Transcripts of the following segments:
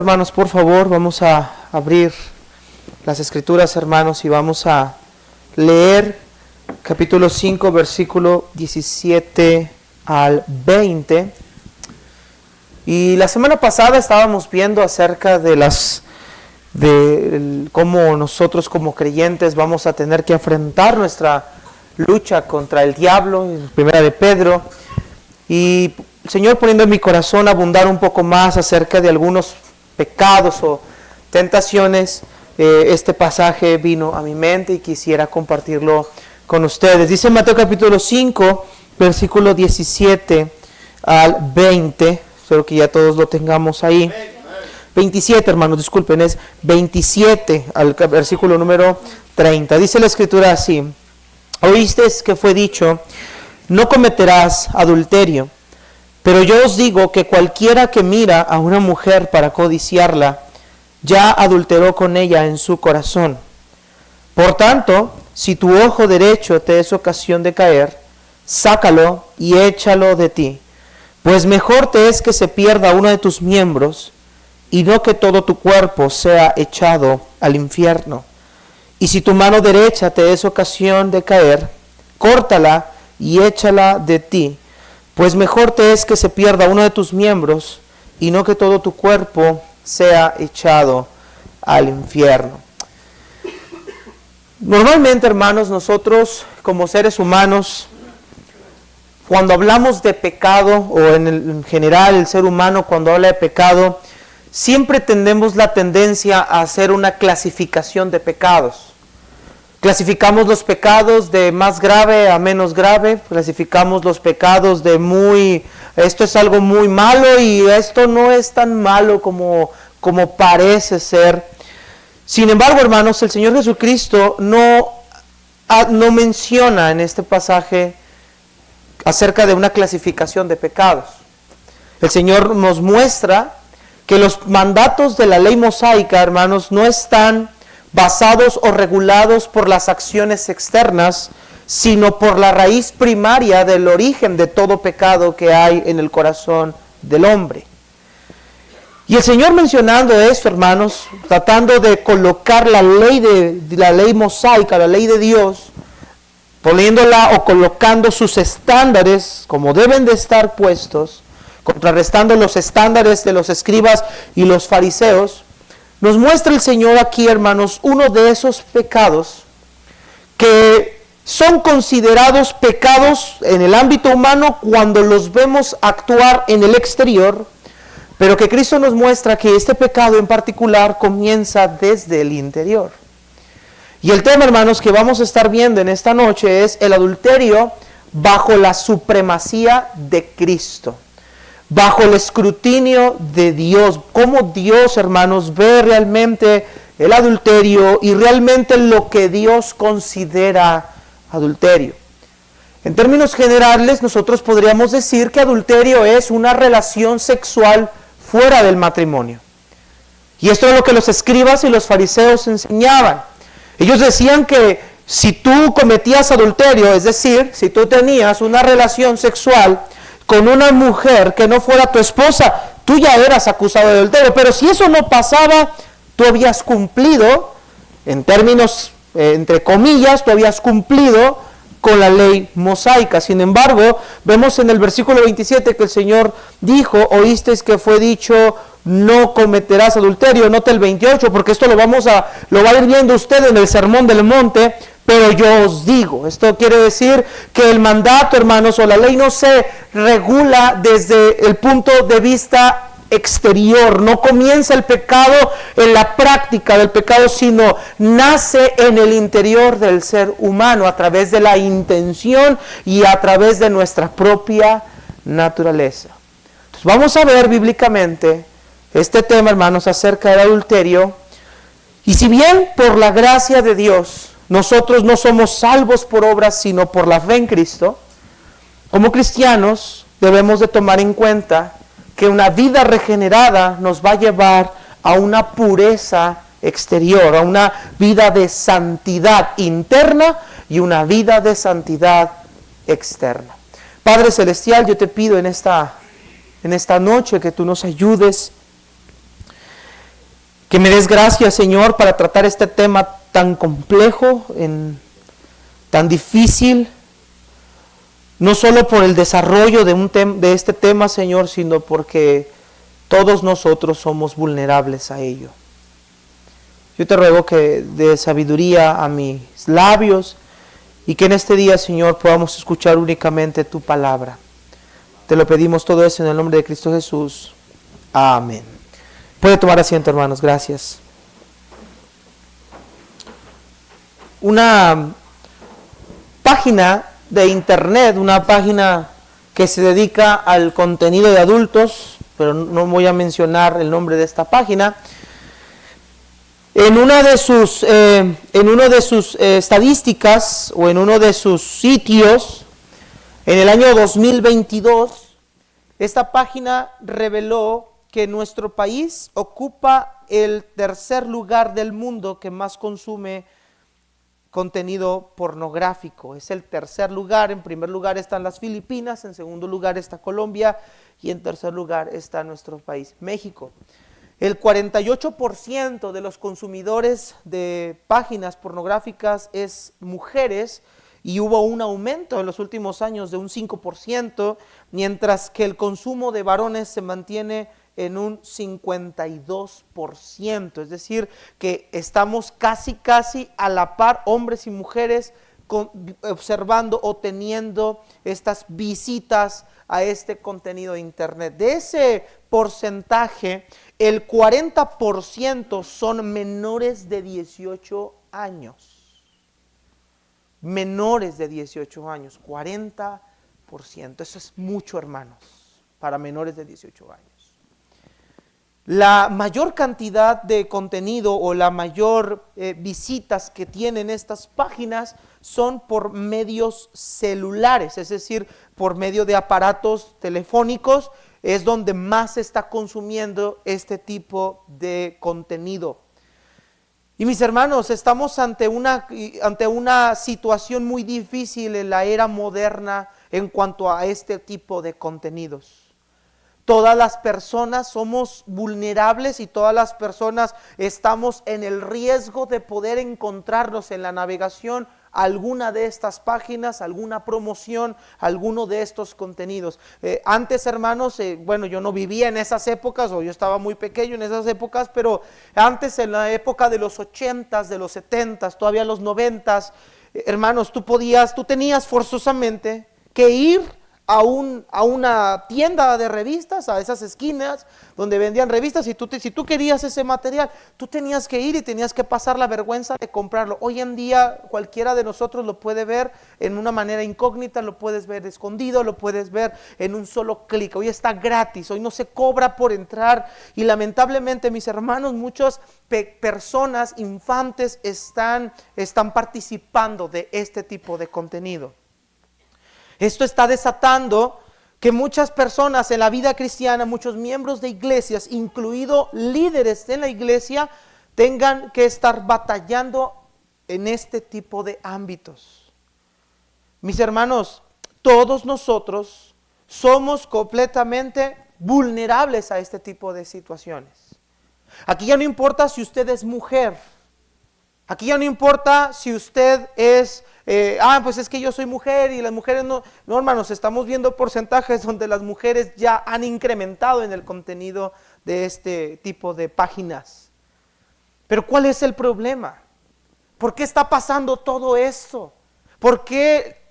Hermanos, por favor, vamos a abrir las Escrituras, hermanos, y vamos a leer capítulo 5, versículo 17 al 20. Y la semana pasada estábamos viendo acerca de cómo nosotros como creyentes vamos a tener que enfrentar nuestra lucha contra el diablo, en Primera de Pedro. Y el Señor poniendo en mi corazón abundar un poco más acerca de algunos pecados o tentaciones, este pasaje vino a mi mente y quisiera compartirlo con ustedes. Dice Mateo capítulo 5, versículo 17 al 20. Espero que ya todos lo tengamos ahí. 27, hermanos, disculpen, es 27 al versículo número 30. Dice la Escritura así: Oísteis que fue dicho, no cometerás adulterio. Pero yo os digo que cualquiera que mira a una mujer para codiciarla, ya adulteró con ella en su corazón. Por tanto, si tu ojo derecho te es ocasión de caer, sácalo y échalo de ti, pues mejor te es que se pierda uno de tus miembros, y no que todo tu cuerpo sea echado al infierno. Y si tu mano derecha te es ocasión de caer, córtala y échala de ti, pues mejor te es que se pierda uno de tus miembros y no que todo tu cuerpo sea echado al infierno. Normalmente, hermanos, nosotros como seres humanos, cuando hablamos de pecado, o en general el ser humano cuando habla de pecado, siempre tenemos la tendencia a hacer una clasificación de pecados. Clasificamos los pecados de más grave a menos grave, clasificamos los pecados de esto es algo muy malo y esto no es tan malo como parece ser. Sin embargo, hermanos, el Señor Jesucristo no menciona en este pasaje acerca de una clasificación de pecados. El Señor nos muestra que los mandatos de la ley mosaica, hermanos, no están basados o regulados por las acciones externas, sino por la raíz primaria del origen de todo pecado que hay en el corazón del hombre. Y el Señor mencionando esto, hermanos, tratando de colocar la ley mosaica, la ley de Dios, poniéndola o colocando sus estándares como deben de estar puestos, contrarrestando los estándares de los escribas y los fariseos, nos muestra el Señor aquí, hermanos, uno de esos pecados que son considerados pecados en el ámbito humano cuando los vemos actuar en el exterior, pero que Cristo nos muestra que este pecado en particular comienza desde el interior. Y el tema, hermanos, que vamos a estar viendo en esta noche es el adulterio bajo la supremacía de Cristo, bajo el escrutinio de Dios. Cómo Dios, hermanos, ve realmente el adulterio y realmente lo que Dios considera adulterio. En términos generales, nosotros podríamos decir que adulterio es una relación sexual fuera del matrimonio. Y esto es lo que los escribas y los fariseos enseñaban. Ellos decían que si tú cometías adulterio, es decir, si tú tenías una relación sexual con una mujer que no fuera tu esposa, tú ya eras acusado de adulterio. Pero si eso no pasaba, tú habías cumplido, en términos, entre comillas, tú habías cumplido con la ley mosaica. Sin embargo, vemos en el versículo 27 que el Señor dijo, oísteis que fue dicho, no cometerás adulterio. Nota el 28, porque esto lo va a ir viendo usted en el Sermón del Monte. Pero yo os digo, esto quiere decir que el mandato, hermanos, o la ley no se regula desde el punto de vista exterior. No comienza el pecado en la práctica del pecado, sino nace en el interior del ser humano a través de la intención y a través de nuestra propia naturaleza. Entonces vamos a ver bíblicamente este tema, hermanos, acerca del adulterio. Y si bien por la gracia de Dios nosotros no somos salvos por obras, sino por la fe en Cristo, como cristianos debemos de tomar en cuenta que una vida regenerada nos va a llevar a una pureza exterior, a una vida de santidad interna y una vida de santidad externa. Padre Celestial, yo te pido en esta noche que tú nos ayudes Que me des gracias, Señor, para tratar este tema tan complejo, tan difícil, no solo por el desarrollo de este tema, Señor, sino porque todos nosotros somos vulnerables a ello. Yo te ruego que dé sabiduría a mis labios y que en este día, Señor, podamos escuchar únicamente tu palabra. Te lo pedimos todo eso en el nombre de Cristo Jesús. Amén. Puede tomar asiento, hermanos. Gracias. Una página de internet, una página que se dedica al contenido de adultos, pero no voy a mencionar el nombre de esta página. En una de sus estadísticas o en uno de sus sitios, en el año 2022, esta página reveló que nuestro país ocupa el tercer lugar del mundo que más consume contenido pornográfico. Es el tercer lugar. En primer lugar están las Filipinas, en segundo lugar está Colombia y en tercer lugar está nuestro país, México. El 48% de los consumidores de páginas pornográficas es mujeres y hubo un aumento en los últimos años de un 5%, mientras que el consumo de varones se mantiene en un 52%, es decir, que estamos casi a la par, hombres y mujeres, observando o teniendo estas visitas a este contenido de internet. De ese porcentaje, el 40% son menores de 18 años. Menores de 18 años, 40%. Eso es mucho, hermanos, para menores de 18 años. La mayor cantidad de contenido o la mayor visitas que tienen estas páginas son por medios celulares, es decir, por medio de aparatos telefónicos, es donde más se está consumiendo este tipo de contenido. Y mis hermanos, estamos ante una situación muy difícil en la era moderna en cuanto a este tipo de contenidos. Todas las personas somos vulnerables y todas las personas estamos en el riesgo de poder encontrarnos en la navegación alguna de estas páginas, alguna promoción, alguno de estos contenidos. Antes, hermanos, bueno, yo no vivía en esas épocas, o yo estaba muy pequeño en esas épocas, pero antes, en la época de los 80s, de los 70s, todavía los 90s, hermanos, tú tenías forzosamente que ir a una tienda de revistas, a esas esquinas donde vendían revistas, y si tú querías ese material, tú tenías que ir y tenías que pasar la vergüenza de comprarlo. Hoy en día cualquiera de nosotros lo puede ver en una manera incógnita, lo puedes ver escondido, lo puedes ver en un solo clic. Hoy está gratis, hoy no se cobra por entrar, y lamentablemente, mis hermanos, muchas personas, infantes, están participando de este tipo de contenido. Esto está desatando que muchas personas en la vida cristiana, muchos miembros de iglesias, incluidos líderes de la iglesia, tengan que estar batallando en este tipo de ámbitos. Mis hermanos, todos nosotros somos completamente vulnerables a este tipo de situaciones. Aquí ya no importa si usted es mujer. Aquí ya no importa si usted es, pues es que yo soy mujer y las mujeres no, hermanos, estamos viendo porcentajes donde las mujeres ya han incrementado en el contenido de este tipo de páginas. Pero ¿cuál es el problema? ¿Por qué está pasando todo esto? ¿Por qué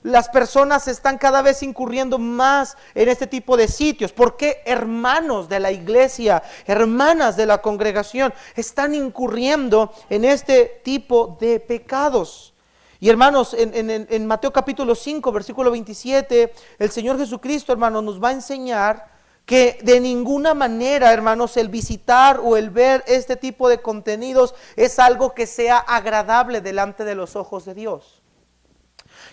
las personas están cada vez incurriendo más en este tipo de sitios? ¿Por qué hermanos de la iglesia, hermanas de la congregación están incurriendo en este tipo de pecados? Y hermanos, en Mateo capítulo 5, versículo 27, el Señor Jesucristo, hermanos, nos va a enseñar que de ninguna manera, hermanos, el visitar o el ver este tipo de contenidos es algo que sea agradable delante de los ojos de Dios.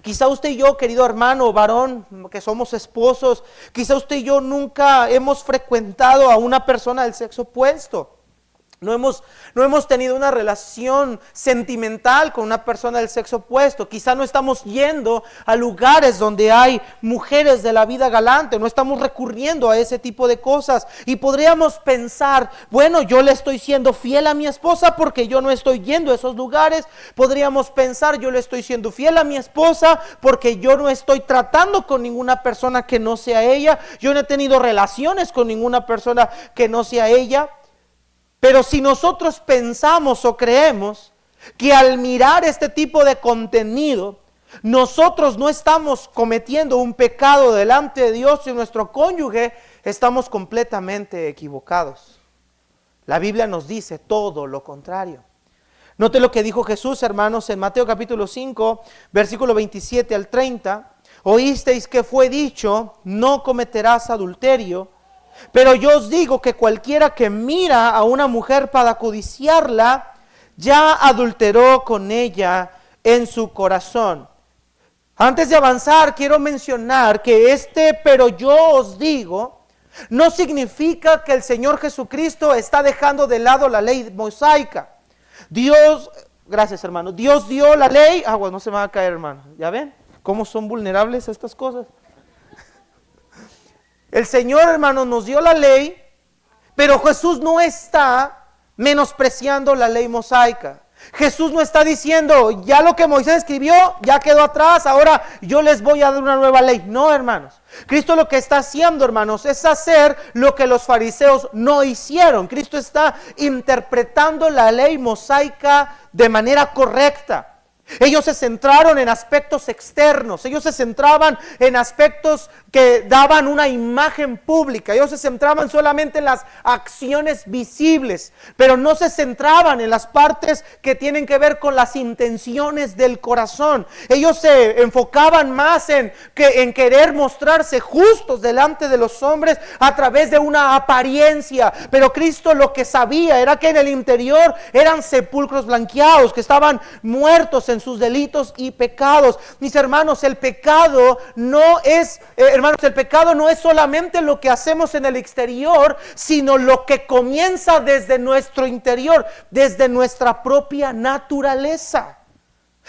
Quizá usted y yo, querido hermano, varón, que somos esposos, quizá usted y yo nunca hemos frecuentado a una persona del sexo opuesto. No hemos tenido una relación sentimental con una persona del sexo opuesto. Quizá no estamos yendo a lugares donde hay mujeres de la vida galante. No estamos recurriendo a ese tipo de cosas. Y podríamos pensar, bueno, yo le estoy siendo fiel a mi esposa porque yo no estoy yendo a esos lugares. Podríamos pensar, yo le estoy siendo fiel a mi esposa porque yo no estoy tratando con ninguna persona que no sea ella. Yo no he tenido relaciones con ninguna persona que no sea ella. Pero si nosotros pensamos o creemos que al mirar este tipo de contenido, nosotros no estamos cometiendo un pecado delante de Dios y nuestro cónyuge, estamos completamente equivocados. La Biblia nos dice todo lo contrario. Note lo que dijo Jesús, hermanos, en Mateo capítulo 5, versículo 27 al 30. Oísteis que fue dicho, no cometerás adulterio. Pero yo os digo que cualquiera que mira a una mujer para codiciarla, ya adulteró con ella en su corazón. Antes de avanzar, quiero mencionar que pero yo os digo, no significa que el Señor Jesucristo está dejando de lado la ley mosaica. Gracias hermano, Dios dio la ley, bueno, no se me va a caer hermano, ¿ya ven? ¿Cómo son vulnerables estas cosas? El Señor, hermano, nos dio la ley, pero Jesús no está menospreciando la ley mosaica. Jesús no está diciendo, ya lo que Moisés escribió, ya quedó atrás, ahora yo les voy a dar una nueva ley. No, hermanos. Cristo lo que está haciendo, hermanos, es hacer lo que los fariseos no hicieron. Cristo está interpretando la ley mosaica de manera correcta. Ellos se centraron en aspectos externos, ellos se centraban en aspectos que daban una imagen pública, ellos se centraban solamente en las acciones visibles, pero no se centraban en las partes que tienen que ver con las intenciones del corazón. Ellos se enfocaban más en querer mostrarse justos delante de los hombres a través de una apariencia, pero Cristo lo que sabía era que en el interior eran sepulcros blanqueados, que estaban muertos en sus delitos y pecados. Mis hermanos, el pecado no es solamente lo que hacemos en el exterior, sino lo que comienza desde nuestro interior, desde nuestra propia naturaleza.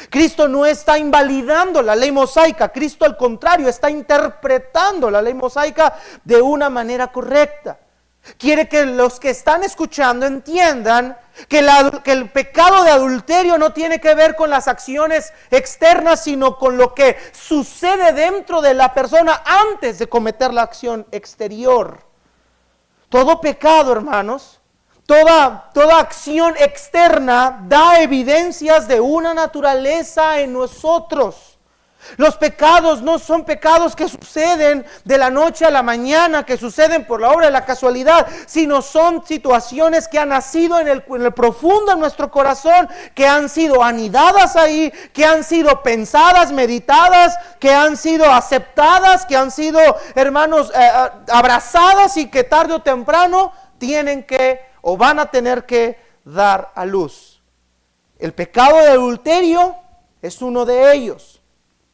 Cristo no está invalidando la ley mosaica, Cristo al contrario está interpretando la ley mosaica de una manera correcta. Quiere que los que están escuchando entiendan que el pecado de adulterio no tiene que ver con las acciones externas, sino con lo que sucede dentro de la persona antes de cometer la acción exterior. Todo pecado, hermanos, toda acción externa da evidencias de una naturaleza en nosotros. Los pecados no son pecados que suceden de la noche a la mañana, que suceden por la obra de la casualidad, sino son situaciones que han nacido en el profundo de nuestro corazón, que han sido anidadas ahí, que han sido pensadas, meditadas, que han sido aceptadas, que han sido, hermanos, abrazadas y que tarde o temprano tienen que o van a tener que dar a luz. El pecado de adulterio es uno de ellos.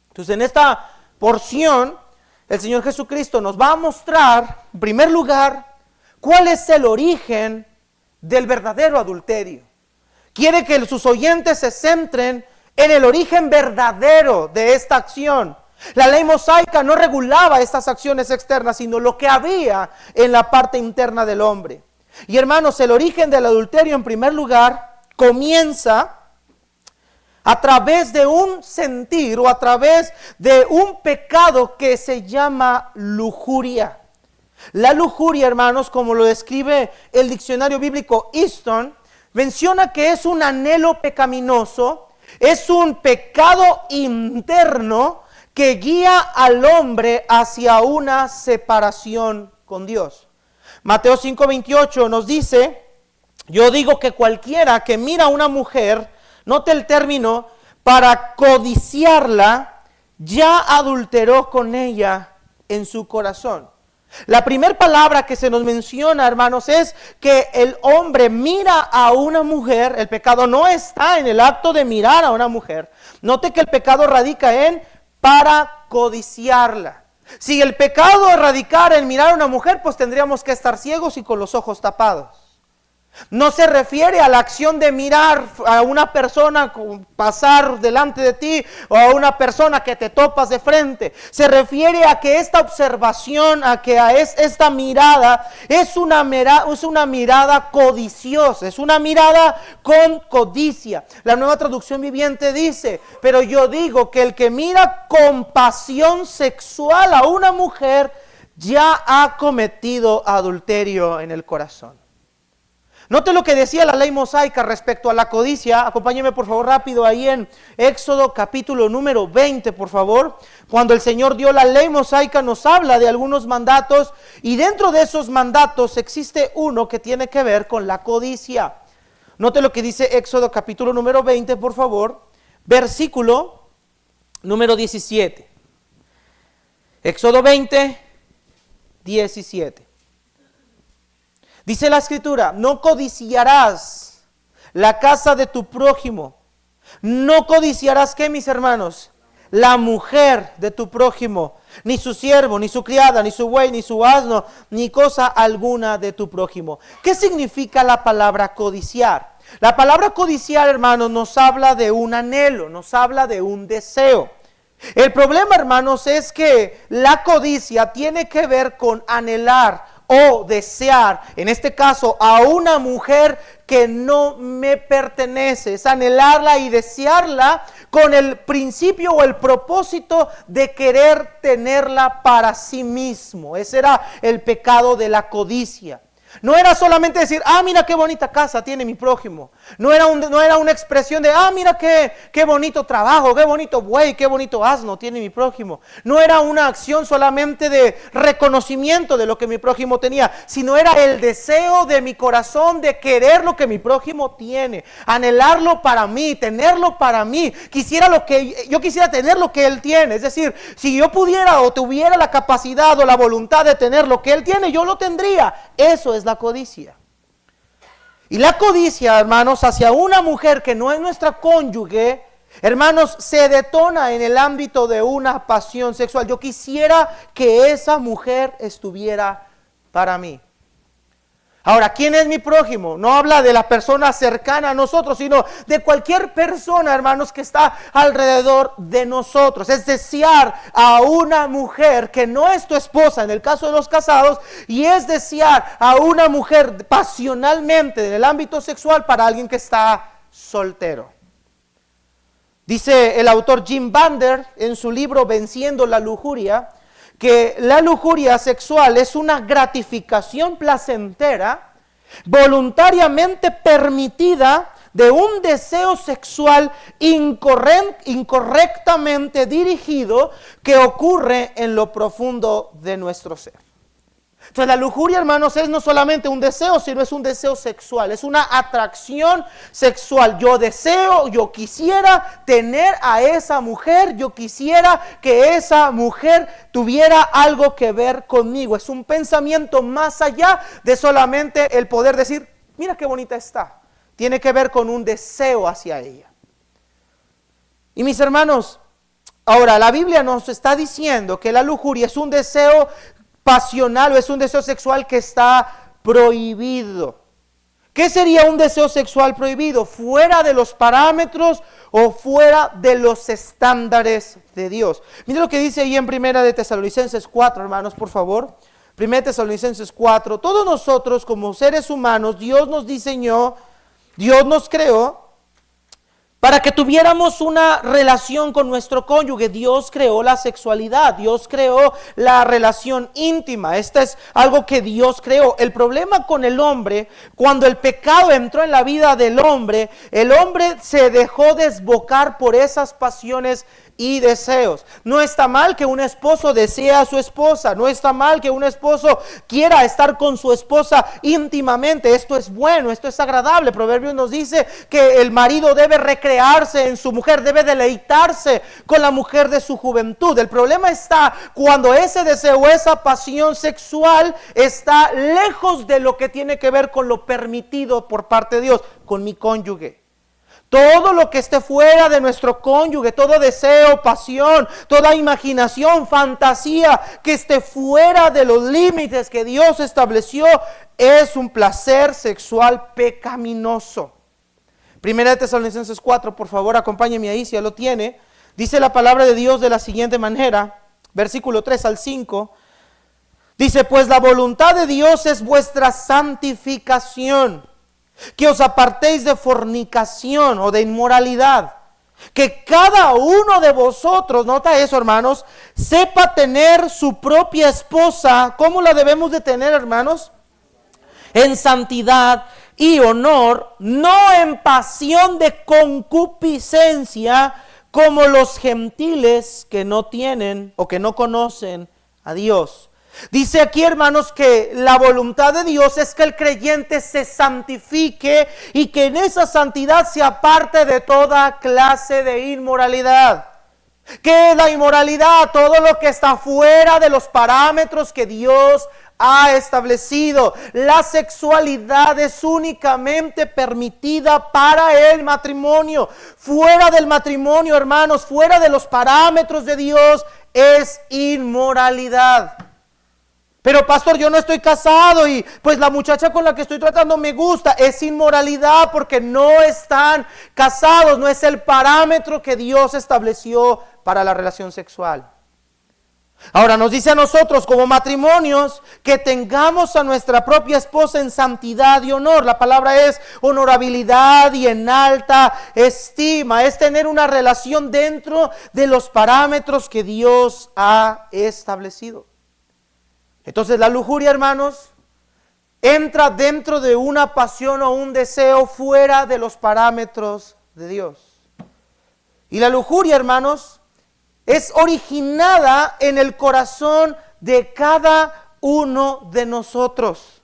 Entonces, en esta porción, el Señor Jesucristo nos va a mostrar, en primer lugar, cuál es el origen del verdadero adulterio. Quiere que sus oyentes se centren en el origen verdadero de esta acción. La ley mosaica no regulaba estas acciones externas, sino lo que había en la parte interna del hombre. Y hermanos, el origen del adulterio, en primer lugar, comienza a través de un sentir o a través de un pecado que se llama lujuria. La lujuria, hermanos, como lo describe el diccionario bíblico Easton, menciona que es un anhelo pecaminoso, es un pecado interno que guía al hombre hacia una separación con Dios. Mateo 5:28 nos dice, yo digo que cualquiera que mira a una mujer, note el término, para codiciarla, ya adulteró con ella en su corazón. La primera palabra que se nos menciona, hermanos, es que el hombre mira a una mujer. El pecado no está en el acto de mirar a una mujer. Note que el pecado radica en para codiciarla. Si el pecado radicara en mirar a una mujer, pues tendríamos que estar ciegos y con los ojos tapados. No se refiere a la acción de mirar a una persona pasar delante de ti o a una persona que te topas de frente. Se refiere a que esta observación, esta mirada es una mirada codiciosa, es una mirada con codicia. La Nueva Traducción Viviente dice: pero yo digo que el que mira con pasión sexual a una mujer ya ha cometido adulterio en el corazón. Note lo que decía la ley mosaica respecto a la codicia. Acompáñeme por favor rápido ahí en Éxodo capítulo número 20, por favor. Cuando el Señor dio la ley mosaica nos habla de algunos mandatos, y dentro de esos mandatos existe uno que tiene que ver con la codicia. Note lo que dice Éxodo capítulo número 20, por favor, versículo número 17. Éxodo 20, 17. Dice la Escritura: no codiciarás la casa de tu prójimo. No codiciarás, ¿qué, mis hermanos? La mujer de tu prójimo, ni su siervo, ni su criada, ni su buey, ni su asno, ni cosa alguna de tu prójimo. ¿Qué significa la palabra codiciar? La palabra codiciar, hermanos, nos habla de un anhelo, nos habla de un deseo. El problema, hermanos, es que la codicia tiene que ver con anhelar o desear, en este caso, a una mujer que no me pertenece. Es anhelarla y desearla con el principio o el propósito de querer tenerla para sí mismo. Ese era el pecado de la codicia. No era solamente decir: ah, mira qué bonita casa tiene mi prójimo. No era una expresión de: ah, mira qué bonito trabajo, qué bonito buey, qué bonito asno tiene mi prójimo. No era una acción solamente de reconocimiento de lo que mi prójimo tenía, sino era el deseo de mi corazón de querer lo que mi prójimo tiene, anhelarlo para mí, tenerlo para mí. Yo quisiera tener lo que él tiene. Es decir, si yo pudiera o tuviera la capacidad o la voluntad de tener lo que él tiene, yo lo tendría. Eso es la codicia. Y la codicia, hermanos, hacia una mujer que no es nuestra cónyuge, hermanos, se detona en el ámbito de una pasión sexual. Yo quisiera que esa mujer estuviera para mí. Ahora, ¿quién es mi prójimo? No habla de la persona cercana a nosotros, sino de cualquier persona, hermanos, que está alrededor de nosotros. Es desear a una mujer que no es tu esposa, en el caso de los casados, y es desear a una mujer pasionalmente en el ámbito sexual para alguien que está soltero. Dice el autor Jim Bander en su libro Venciendo la lujuria, que la lujuria sexual es una gratificación placentera, voluntariamente permitida, de un deseo sexual incorrectamente dirigido que ocurre en lo profundo de nuestro ser. Entonces la lujuria, hermanos, es no solamente un deseo, sino es un deseo sexual, es una atracción sexual. Yo quisiera tener a esa mujer, yo quisiera que esa mujer tuviera algo que ver conmigo. Es un pensamiento más allá de solamente el poder decir: mira qué bonita está. Tiene que ver con un deseo hacia ella. Y mis hermanos, ahora la Biblia nos está diciendo que la lujuria es un deseo pasional o es un deseo sexual que está prohibido. ¿Qué sería un deseo sexual prohibido? Fuera de los parámetros o fuera de los estándares de Dios. Mire lo que dice ahí en 1 de Tesalonicenses 4, hermanos, por favor. 1 de Tesalonicenses 4. Todos nosotros como seres humanos, Dios nos diseñó, Dios nos creó para que tuviéramos una relación con nuestro cónyuge. Dios creó la sexualidad, Dios creó la relación íntima. Esto es algo que Dios creó. El problema con el hombre, cuando el pecado entró en la vida del hombre, el hombre se dejó desbocar por esas pasiones y deseos. No está mal que un esposo desee a su esposa, no está mal que un esposo quiera estar con su esposa íntimamente. Esto es bueno, esto es agradable. Proverbios nos dice que el marido debe recrearse en su mujer, debe deleitarse con la mujer de su juventud. El problema está cuando ese deseo, esa pasión sexual está lejos de lo que tiene que ver con lo permitido por parte de Dios, con mi cónyuge. Todo lo que esté fuera de nuestro cónyuge, todo deseo, pasión, toda imaginación, fantasía que esté fuera de los límites que Dios estableció, es un placer sexual pecaminoso. Primera de Tesalonicenses 4, por favor, acompáñeme ahí si ya lo tiene. Dice la palabra de Dios de la siguiente manera, versículo 3 al 5. Dice, pues la voluntad de Dios es vuestra santificación, que os apartéis de fornicación o de inmoralidad, que cada uno de vosotros, nota eso hermanos, sepa tener su propia esposa. ¿Cómo la debemos de tener, hermanos? En santidad y honor, no en pasión de concupiscencia, como los gentiles que no tienen o que no conocen a Dios. Dice aquí, hermanos, que la voluntad de Dios es que el creyente se santifique y que en esa santidad se aparte de toda clase de inmoralidad. ¿Qué es la inmoralidad? Todo lo que está fuera de los parámetros que Dios ha establecido. La sexualidad es únicamente permitida para el matrimonio. Fuera del matrimonio, hermanos, fuera de los parámetros de Dios, es inmoralidad. Pero pastor, yo no estoy casado y pues la muchacha con la que estoy tratando me gusta. Es inmoralidad porque no están casados, no es el parámetro que Dios estableció para la relación sexual. Ahora nos dice a nosotros como matrimonios que tengamos a nuestra propia esposa en santidad y honor. La palabra es honorabilidad y en alta estima. Es tener una relación dentro de los parámetros que Dios ha establecido. Entonces la lujuria, hermanos, entra dentro de una pasión o un deseo fuera de los parámetros de Dios. Y la lujuria, hermanos, es originada en el corazón de cada uno de nosotros.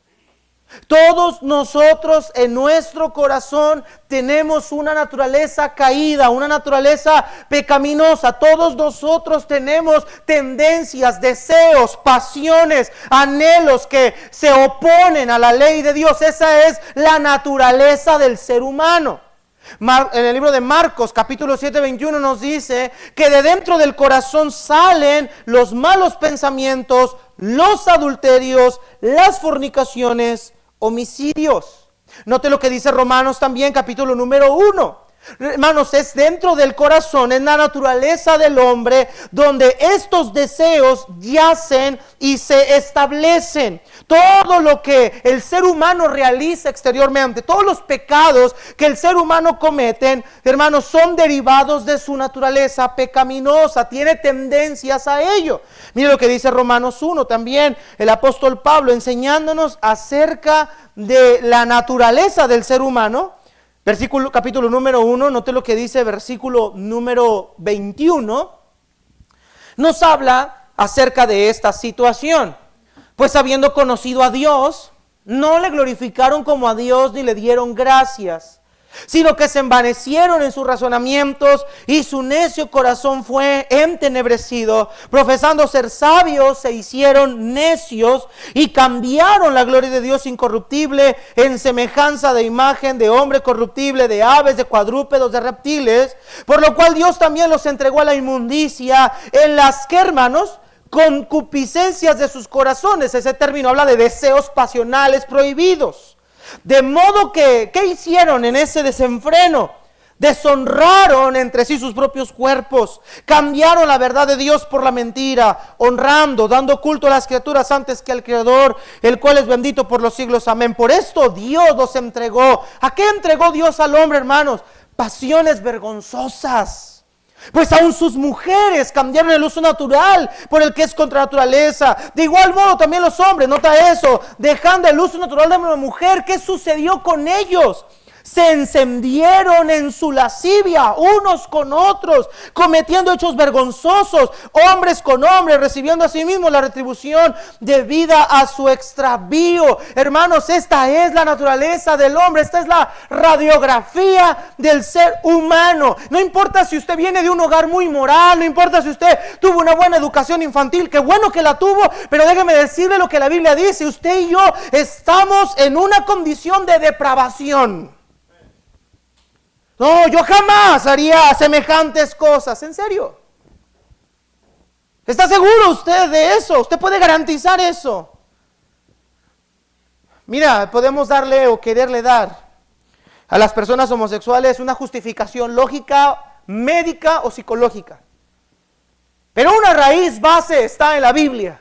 Todos nosotros en nuestro corazón tenemos una naturaleza caída, una naturaleza pecaminosa. Todos nosotros tenemos tendencias, deseos, pasiones, anhelos que se oponen a la ley de Dios. Esa es la naturaleza del ser humano. En el libro de Marcos, capítulo 7, 21 nos dice que de dentro del corazón salen los malos pensamientos, los adulterios, las fornicaciones, homicidios. Note lo que dice Romanos también, capítulo número 1. Hermanos, es dentro del corazón, en la naturaleza del hombre, donde estos deseos yacen y se establecen. Todo lo que el ser humano realiza exteriormente, todos los pecados que el ser humano comete, hermanos, son derivados de su naturaleza pecaminosa, tiene tendencias a ello. Mire lo que dice Romanos 1 también, el apóstol Pablo enseñándonos acerca de la naturaleza del ser humano. Capítulo número 1, note lo que dice versículo número 21, nos habla acerca de esta situación. Pues habiendo conocido a Dios, no le glorificaron como a Dios ni le dieron gracias, sino que se envanecieron en sus razonamientos y su necio corazón fue entenebrecido. Profesando ser sabios, se hicieron necios y cambiaron la gloria de Dios incorruptible en semejanza de imagen de hombre corruptible, de aves, de cuadrúpedos, de reptiles, por lo cual Dios también los entregó a la inmundicia, en las que, hermanos, concupiscencias de sus corazones. Ese término habla de deseos pasionales prohibidos. De modo que, ¿qué hicieron en ese desenfreno? Deshonraron entre sí sus propios cuerpos, cambiaron la verdad de Dios por la mentira, honrando, dando culto a las criaturas antes que al Creador, el cual es bendito por los siglos. Amén. Por esto Dios los entregó. ¿A qué entregó Dios al hombre, hermanos? Pasiones vergonzosas. Pues aún sus mujeres cambiaron el uso natural por el que es contra naturaleza. De igual modo también los hombres, nota eso, dejando el uso natural de una mujer. ¿Qué sucedió con ellos? Se encendieron en su lascivia unos con otros, cometiendo hechos vergonzosos, hombres con hombres, recibiendo a sí mismos la retribución debida a su extravío. Hermanos, esta es la naturaleza del hombre, esta es la radiografía del ser humano. No importa si usted viene de un hogar muy moral, no importa si usted tuvo una buena educación infantil, qué bueno que la tuvo, pero déjeme decirle lo que la Biblia dice: usted y yo estamos en una condición de depravación. No, yo jamás haría semejantes cosas. ¿En serio? ¿Está seguro usted de eso? ¿Usted puede garantizar eso? Mira, podemos darle o quererle dar a las personas homosexuales una justificación lógica, médica o psicológica. Pero una raíz base está en la Biblia.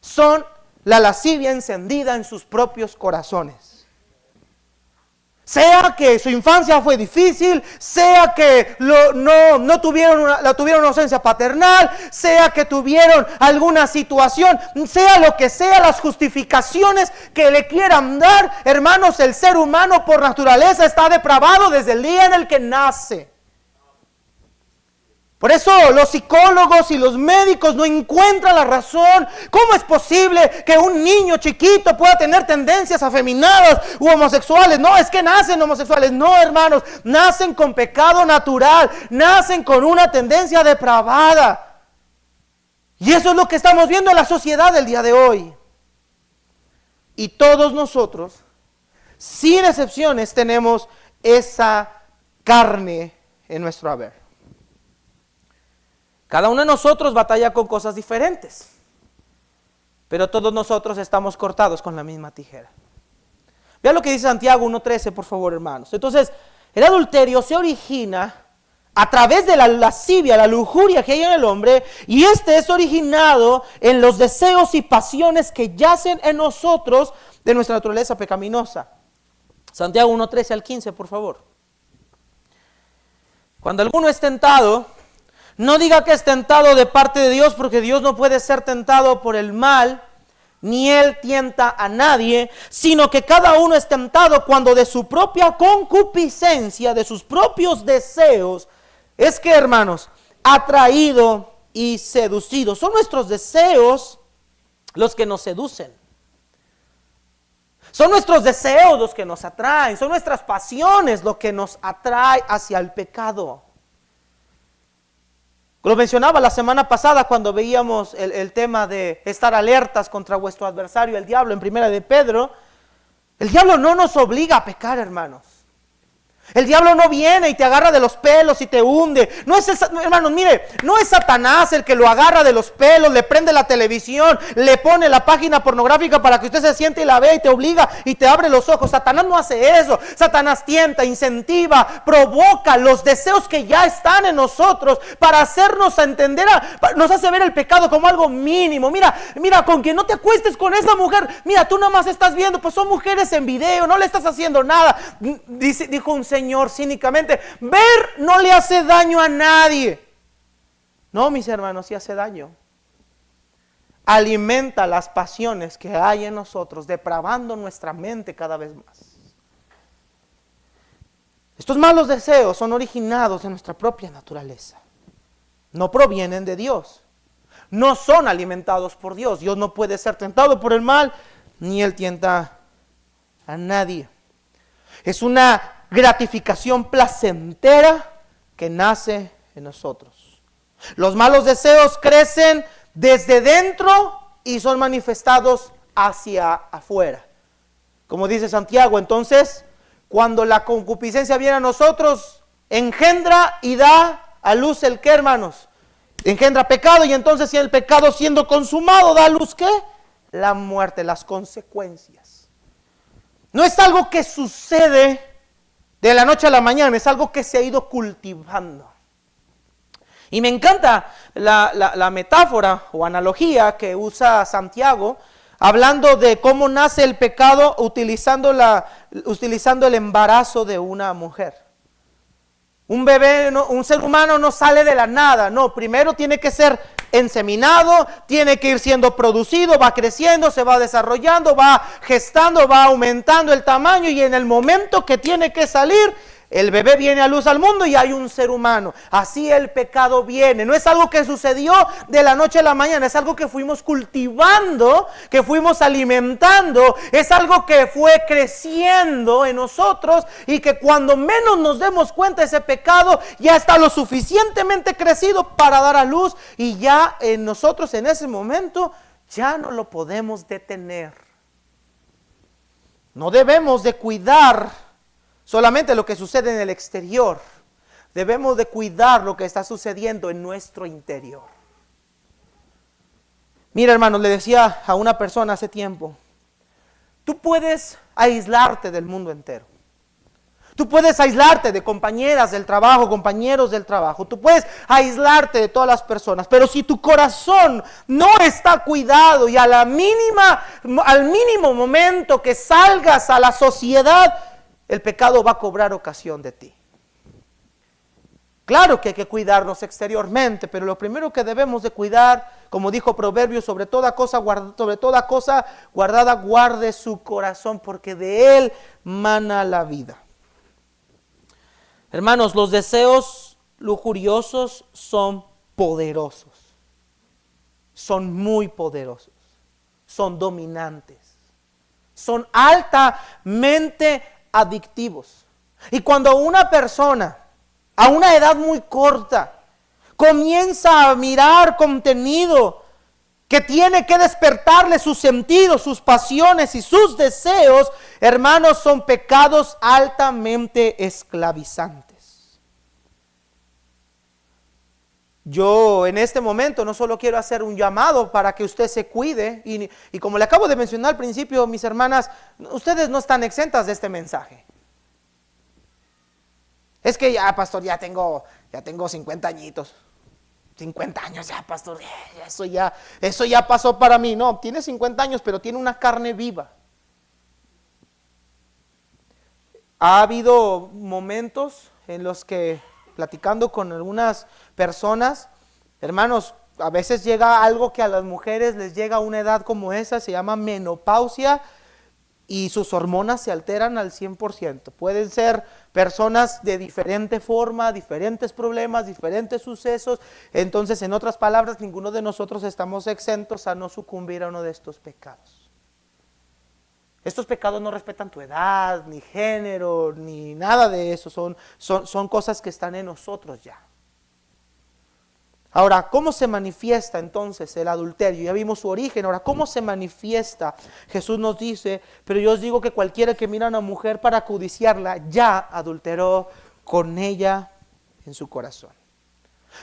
Son la lascivia encendida en sus propios corazones. Sea que su infancia fue difícil, sea que no tuvieron una ausencia paternal, sea que tuvieron alguna situación, sea lo que sea, las justificaciones que le quieran dar, hermanos, el ser humano por naturaleza está depravado desde el día en el que nace. Por eso los psicólogos y los médicos no encuentran la razón. ¿Cómo es posible que un niño chiquito pueda tener tendencias afeminadas u homosexuales? No, es que nacen homosexuales. No, hermanos, nacen con pecado natural, nacen con una tendencia depravada. Y eso es lo que estamos viendo en la sociedad del día de hoy. Y todos nosotros, sin excepciones, tenemos esa carne en nuestro haber. Cada uno de nosotros batalla con cosas diferentes, pero todos nosotros estamos cortados con la misma tijera. Vean lo que dice Santiago 1:13, por favor, hermanos. Entonces, el adulterio se origina a través de la lascivia, la lujuria que hay en el hombre, y este es originado en los deseos y pasiones que yacen en nosotros de nuestra naturaleza pecaminosa. Santiago 1:13 al 15, por favor. Cuando alguno es tentado, no diga que es tentado de parte de Dios, porque Dios no puede ser tentado por el mal, ni Él tienta a nadie, sino que cada uno es tentado cuando de su propia concupiscencia, de sus propios deseos, es que, hermanos, atraído y seducido. Son nuestros deseos los que nos seducen. Son nuestros deseos los que nos atraen, son nuestras pasiones lo que nos atrae hacia el pecado. Lo mencionaba la semana pasada cuando veíamos el tema de estar alertas contra vuestro adversario, el diablo, en primera de Pedro. El diablo no nos obliga a pecar, hermanos. El diablo no viene y te agarra de los pelos y te hunde. No es hermanos, mire, no es Satanás el que lo agarra de los pelos, le prende la televisión, le pone la página pornográfica para que usted se siente y la vea y te obliga y te abre los ojos. Satanás no hace eso. Satanás tienta, incentiva, provoca los deseos que ya están en nosotros para hacernos entender, nos hace ver el pecado como algo mínimo. Mira, con que no te acuestes con esa mujer, mira, tú nada más estás viendo, pues son mujeres en video, no le estás haciendo nada. Dijo un Señor cínicamente, ver no le hace daño a nadie. No, mis hermanos, sí hace daño. Alimenta las pasiones que hay en nosotros, depravando nuestra mente cada vez más. Estos malos deseos son originados de nuestra propia naturaleza. No provienen de Dios. No son alimentados por Dios. Dios no puede ser tentado por el mal, ni Él tienta a nadie. Es una gratificación placentera que nace en nosotros. Los malos deseos crecen desde dentro y son manifestados hacia afuera. Como dice Santiago, entonces, cuando la concupiscencia viene a nosotros, engendra y da a luz el qué, hermanos. Engendra pecado, y entonces si el pecado siendo consumado da a luz ¿qué? La muerte, las consecuencias. No es algo que sucede de la noche a la mañana, es algo que se ha ido cultivando. Y me encanta la metáfora o analogía que usa Santiago, hablando de cómo nace el pecado utilizando el embarazo de una mujer. Un bebé, un ser humano no sale de la nada, no, primero tiene que ser enseminado, tiene que ir siendo producido, va creciendo, se va desarrollando, va gestando, va aumentando el tamaño, y en el momento que tiene que salir, el bebé viene a luz al mundo y hay un ser humano. Así el pecado viene. No es algo que sucedió de la noche a la mañana, es algo que fuimos cultivando, que fuimos alimentando, es algo que fue creciendo en nosotros, y que cuando menos nos demos cuenta, ese pecado ya está lo suficientemente crecido para dar a luz, y ya en nosotros en ese momento ya no lo podemos detener. No debemos de cuidar solamente lo que sucede en el exterior. Debemos de cuidar lo que está sucediendo en nuestro interior. Mira, hermanos, le decía a una persona hace tiempo, tú puedes aislarte del mundo entero. Tú puedes aislarte de compañeras del trabajo, compañeros del trabajo. Tú puedes aislarte de todas las personas. Pero si tu corazón no está cuidado y al mínimo momento que salgas a la sociedad, el pecado va a cobrar ocasión de ti. Claro que hay que cuidarnos exteriormente, pero lo primero que debemos de cuidar, como dijo Proverbios, sobre toda cosa guardada, guarde su corazón, porque de él mana la vida. Hermanos, los deseos lujuriosos son poderosos, son muy poderosos, son dominantes, son altamente adictivos. Y cuando una persona a una edad muy corta comienza a mirar contenido que tiene que despertarle sus sentidos, sus pasiones y sus deseos, hermanos, son pecados altamente esclavizantes. Yo en este momento no solo quiero hacer un llamado para que usted se cuide, y como le acabo de mencionar al principio, mis hermanas, ustedes no están exentas de este mensaje. Es que ya, pastor, ya tengo 50 añitos. 50 años ya, pastor, eso ya pasó para mí. No, tiene 50 años, pero tiene una carne viva. Ha habido momentos en los que, platicando con algunas personas, hermanos, a veces llega algo que a las mujeres les llega a una edad como esa, se llama menopausia, y sus hormonas se alteran al 100%. Pueden ser personas de diferente forma, diferentes problemas, diferentes sucesos. Entonces, en otras palabras, ninguno de nosotros estamos exentos a no sucumbir a uno de estos pecados. Estos pecados no respetan tu edad, ni género, ni nada de eso. Son cosas que están en nosotros ya. Ahora, ¿cómo se manifiesta entonces el adulterio? Ya vimos su origen. Ahora, ¿cómo se manifiesta? Jesús nos dice, pero yo os digo que cualquiera que mira a una mujer para codiciarla, ya adulteró con ella en su corazón.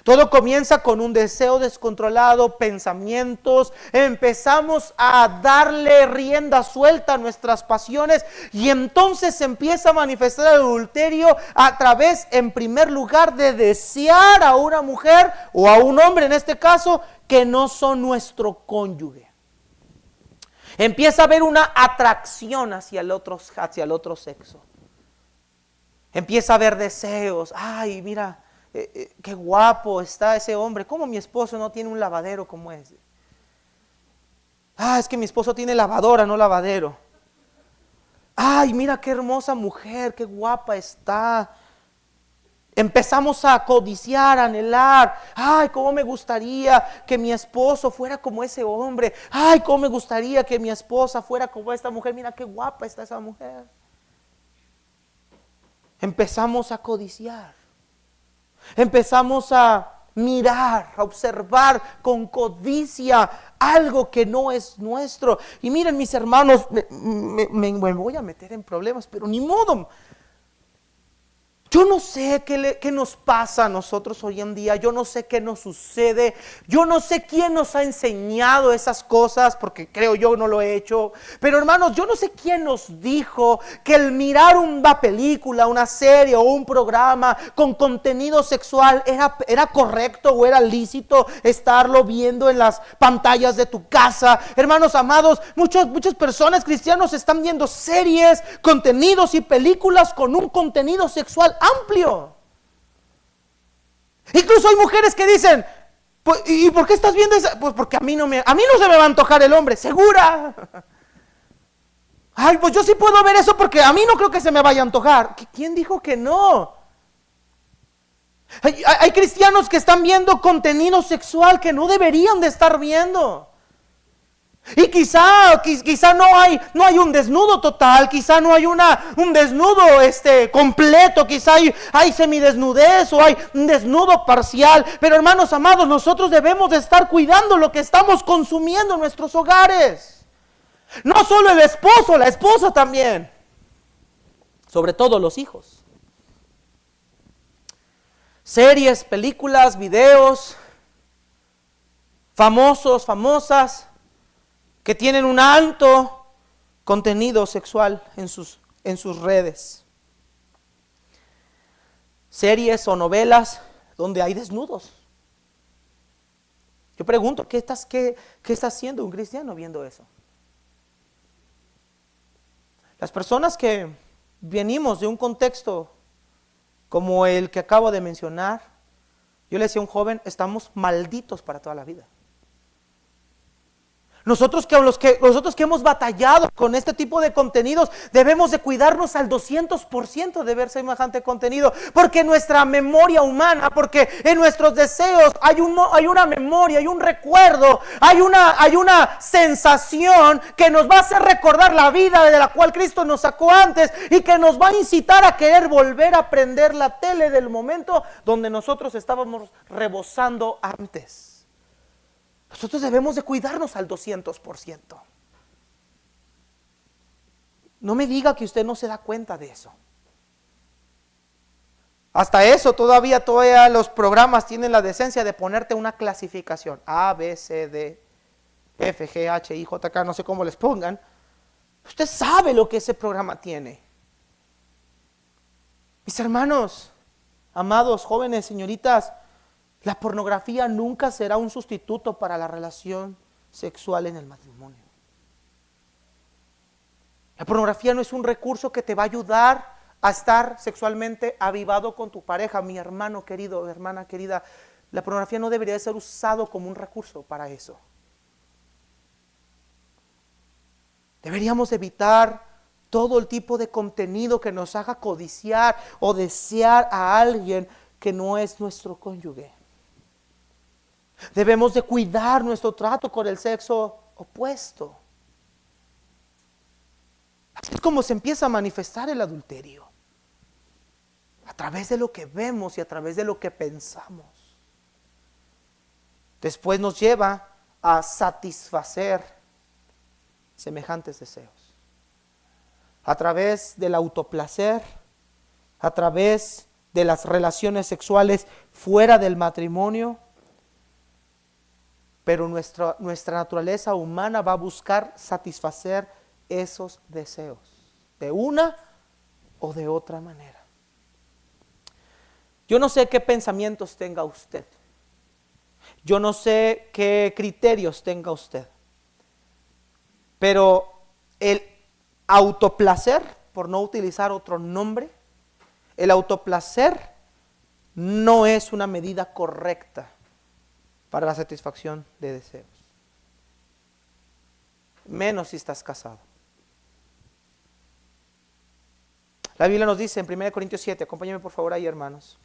Todo comienza con un deseo descontrolado, pensamientos. Empezamos a darle rienda suelta a nuestras pasiones y entonces se empieza a manifestar el adulterio a través, en primer lugar, de desear a una mujer o a un hombre, en este caso, que no son nuestro cónyuge. Empieza a haber una atracción hacia el otro sexo. Empieza a haber deseos. Ay, mira, qué guapo está ese hombre. ¿Cómo mi esposo no tiene un lavadero como ese? Es que mi esposo tiene lavadora, no lavadero. Ay, mira qué hermosa mujer, qué guapa está. Empezamos a codiciar, a anhelar. Ay, cómo me gustaría que mi esposo fuera como ese hombre. Ay, cómo me gustaría que mi esposa fuera como esta mujer. Mira qué guapa está esa mujer. Empezamos a codiciar. Empezamos a mirar, a observar con codicia algo que no es nuestro. Y miren, mis hermanos, me voy a meter en problemas, pero ni modo. Yo no sé qué nos pasa a nosotros hoy en día. Yo no sé qué nos sucede. Yo no sé quién nos ha enseñado esas cosas, porque creo yo no lo he hecho. Pero hermanos, yo no sé quién nos dijo que el mirar una película, una serie o un programa con contenido sexual era correcto o era lícito estarlo viendo en las pantallas de tu casa. Hermanos amados, muchas personas cristianos están viendo series, contenidos y películas con un contenido sexual amplio. Incluso hay mujeres que dicen, ¿y por qué estás viendo esa? Pues porque a mí no se me va a antojar el hombre, segura. Ay, pues yo sí puedo ver eso porque a mí no creo que se me vaya a antojar. ¿Quién dijo que no? Hay cristianos que están viendo contenido sexual que no deberían de estar viendo. Y quizá no hay un desnudo total, quizá no hay un desnudo completo, quizá hay semidesnudez o hay un desnudo parcial. Pero hermanos amados, nosotros debemos de estar cuidando lo que estamos consumiendo en nuestros hogares. No solo el esposo, la esposa también. sobre todo los hijos. Series, películas, videos, famosos, famosas, que tienen un alto contenido sexual en sus redes. Series o novelas donde hay desnudos. Yo pregunto, ¿qué está haciendo un cristiano viendo eso? Las personas que venimos de un contexto como el que acabo de mencionar, yo le decía a un joven, estamos malditos para toda la vida. Nosotros que hemos batallado con este tipo de contenidos, debemos de cuidarnos al 200% de ver semejante contenido, porque nuestra memoria humana, porque en nuestros deseos hay una memoria, hay un recuerdo, hay una sensación que nos va a hacer recordar la vida de la cual Cristo nos sacó antes y que nos va a incitar a querer volver a prender la tele del momento donde nosotros estábamos rebosando antes. Nosotros debemos de cuidarnos al 200%. No me diga que usted no se da cuenta de eso. Hasta eso todavía los programas tienen la decencia de ponerte una clasificación. A, B, C, D, F, G, H, I, J, K, no sé cómo les pongan. Usted sabe lo que ese programa tiene. Mis hermanos, amados, jóvenes, señoritas, la pornografía nunca será un sustituto para la relación sexual en el matrimonio. La pornografía no es un recurso que te va a ayudar a estar sexualmente avivado con tu pareja. Mi hermano querido, hermana querida, la pornografía no debería ser usado como un recurso para eso. Deberíamos evitar todo el tipo de contenido que nos haga codiciar o desear a alguien que no es nuestro cónyuge. Debemos de cuidar nuestro trato con el sexo opuesto. Así es como se empieza a manifestar el adulterio. A través de lo que vemos y a través de lo que pensamos. Después nos lleva a satisfacer semejantes deseos. A través del autoplacer, a través de las relaciones sexuales fuera del matrimonio. Pero nuestra naturaleza humana va a buscar satisfacer esos deseos, de una o de otra manera. Yo no sé qué pensamientos tenga usted. Yo no sé qué criterios tenga usted. Pero el autoplacer, por no utilizar otro nombre, el autoplacer no es una medida correcta para la satisfacción de deseos. Menos si estás casado. La Biblia nos dice en 1 Corintios 7, acompáñenme por favor ahí, hermanos.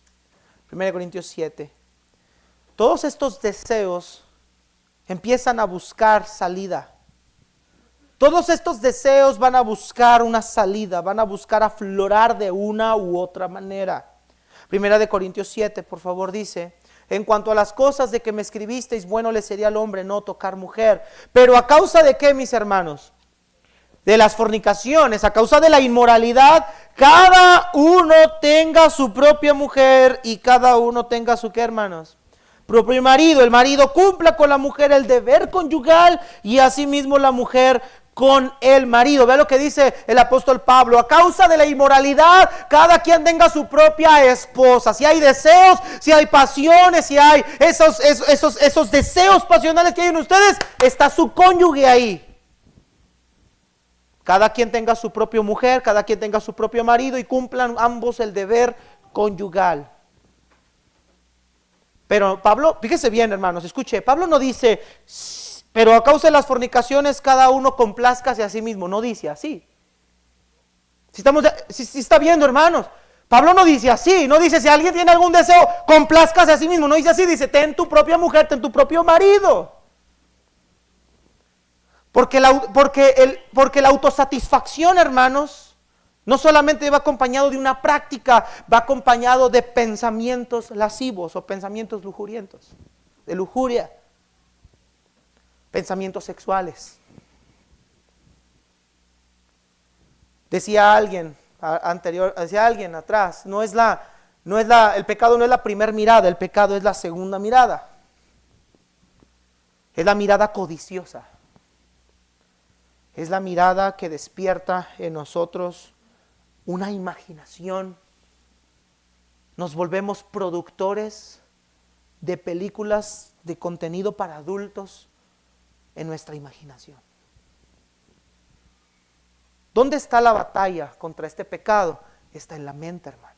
1 Corintios 7. Todos estos deseos empiezan a buscar salida. Todos estos deseos van a buscar una salida, van a buscar aflorar de una u otra manera. 1 Corintios 7, por favor, dice: en cuanto a las cosas de que me escribisteis, bueno le sería al hombre no tocar mujer. Pero ¿a causa de qué, mis hermanos? De las fornicaciones, a causa de la inmoralidad, cada uno tenga su propia mujer y cada uno tenga su, ¿qué, hermanos? Propio marido. El marido cumpla con la mujer el deber conyugal y asimismo la mujer con el marido. Vea lo que dice el apóstol Pablo: a causa de la inmoralidad, cada quien tenga su propia esposa. Si hay deseos, si hay pasiones, si hay esos deseos pasionales que hay en ustedes, está su cónyuge ahí. Cada quien tenga su propia mujer, cada quien tenga su propio marido y cumplan ambos el deber conyugal. Pero Pablo, fíjese bien, hermanos, escuche, Pablo no dice: pero a causa de las fornicaciones cada uno complázcase a sí mismo. No dice así. Si está viendo, hermanos, Pablo no dice así. No dice: si alguien tiene algún deseo, complázcase a sí mismo. No dice así. Dice: ten tu propia mujer, ten tu propio marido. Porque la autosatisfacción, hermanos, no solamente va acompañado de una práctica, va acompañado de pensamientos lascivos o pensamientos lujurientos, de lujuria. Pensamientos sexuales. Decía alguien anterior, hacia alguien atrás, el pecado no es la primera mirada, el pecado es la segunda mirada. Es la mirada codiciosa. Es la mirada que despierta en nosotros una imaginación. Nos volvemos productores de películas de contenido para adultos en nuestra imaginación. ¿Dónde está la batalla contra este pecado? Está en la mente, hermanos.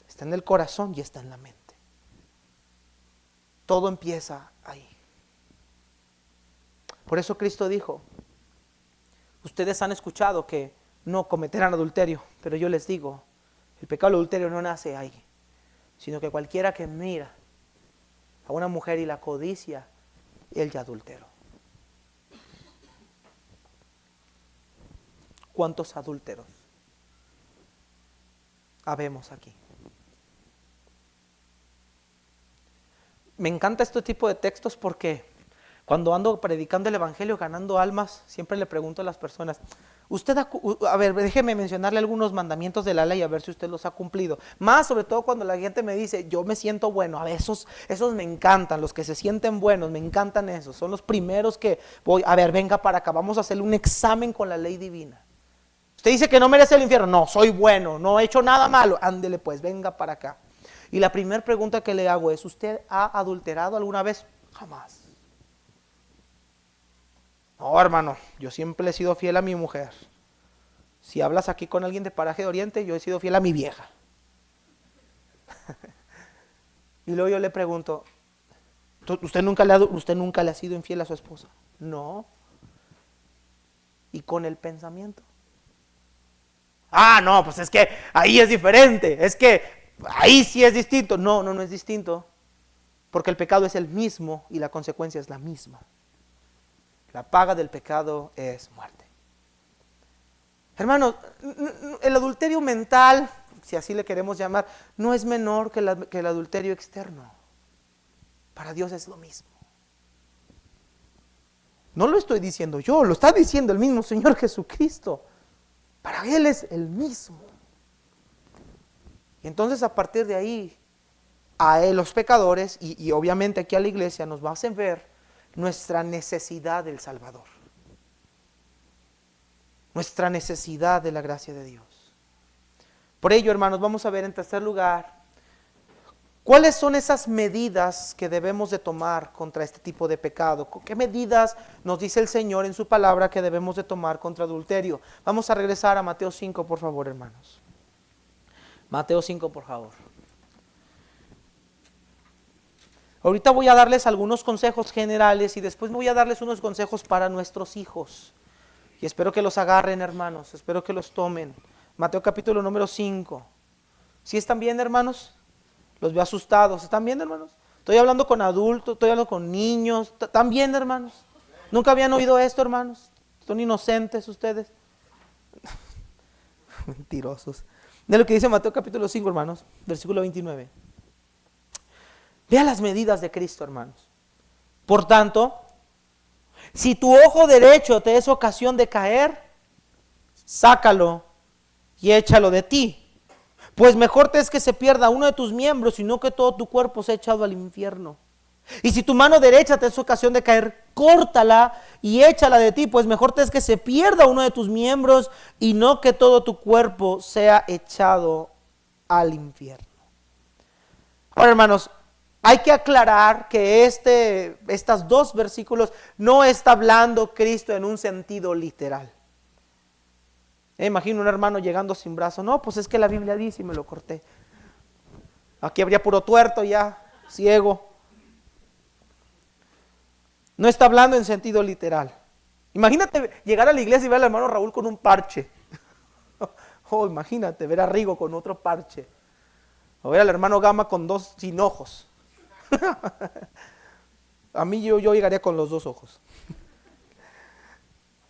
Está en el corazón y está en la mente. Todo empieza ahí. Por eso Cristo dijo, ustedes han escuchado que no cometerán adulterio, pero yo les digo, el pecado del adulterio no nace ahí, sino que cualquiera que mira a una mujer y la codicia, él ya adulteró. ¿Cuántos adúlteros habemos aquí? Me encanta este tipo de textos porque cuando ando predicando el evangelio, ganando almas, siempre le pregunto a las personas, a ver, déjeme mencionarle algunos mandamientos de la ley, a ver si usted los ha cumplido. Más sobre todo cuando la gente me dice, yo me siento bueno, a ver, esos me encantan, los que se sienten buenos, me encantan esos, son los primeros que voy, a ver, venga para acá, vamos a hacerle un examen con la ley divina. Usted dice que no merece el infierno, no, soy bueno, no he hecho nada malo, ándele pues, venga para acá. Y la primera pregunta que le hago es, ¿usted ha adulterado alguna vez? Jamás. No, hermano, yo siempre le he sido fiel a mi mujer. Si hablas aquí con alguien de Paraje de Oriente, yo he sido fiel a mi vieja. Y luego yo le pregunto, ¿usted nunca le ha sido infiel a su esposa? No. ¿Y con el pensamiento? Ah, no, pues es que ahí es diferente, es que ahí sí es distinto. No es distinto, porque el pecado es el mismo y la consecuencia es la misma. La paga del pecado es muerte. Hermanos, el adulterio mental, si así le queremos llamar, no es menor que el adulterio externo. Para Dios es lo mismo. No lo estoy diciendo yo, lo está diciendo el mismo Señor Jesucristo. Para Él es el mismo. Y entonces a partir de ahí, a Él, los pecadores, y obviamente aquí a la iglesia, nos va a hacer ver nuestra necesidad del Salvador, nuestra necesidad de la gracia de Dios. Por ello, hermanos, vamos a ver en tercer lugar, ¿cuáles son esas medidas que debemos de tomar contra este tipo de pecado? ¿Qué medidas nos dice el Señor en su palabra que debemos de tomar contra adulterio? Vamos a regresar a Mateo 5, por favor, hermanos. Mateo 5, por favor. Ahorita voy a darles algunos consejos generales y después voy a darles unos consejos para nuestros hijos. Y espero que los agarren, hermanos, espero que los tomen. Mateo capítulo número 5. ¿Sí están bien, hermanos? Los veo asustados. ¿Están bien, hermanos? Estoy hablando con adultos, estoy hablando con niños. ¿Están bien, hermanos? ¿Nunca habían oído esto, hermanos? ¿Son inocentes ustedes? Mentirosos. De lo que dice Mateo capítulo 5, hermanos, versículo 29. Vea las medidas de Cristo, hermanos. Por tanto, si tu ojo derecho te es ocasión de caer, sácalo y échalo de ti. Pues mejor te es que se pierda uno de tus miembros, y no que todo tu cuerpo sea echado al infierno. Y si tu mano derecha te es ocasión de caer, córtala y échala de ti, pues mejor te es que se pierda uno de tus miembros, y no que todo tu cuerpo sea echado al infierno. Ahora, hermanos, hay que aclarar que estos dos versículos no está hablando Cristo en un sentido literal. Imagino un hermano llegando sin brazo. No, pues es que la Biblia dice y me lo corté. Aquí habría puro tuerto ya, ciego. No está hablando en sentido literal. Imagínate llegar a la iglesia y ver al hermano Raúl con un parche. Oh, imagínate ver a Rigo con otro parche. O ver al hermano Gama con dos sin ojos. A mí yo llegaría con los dos ojos.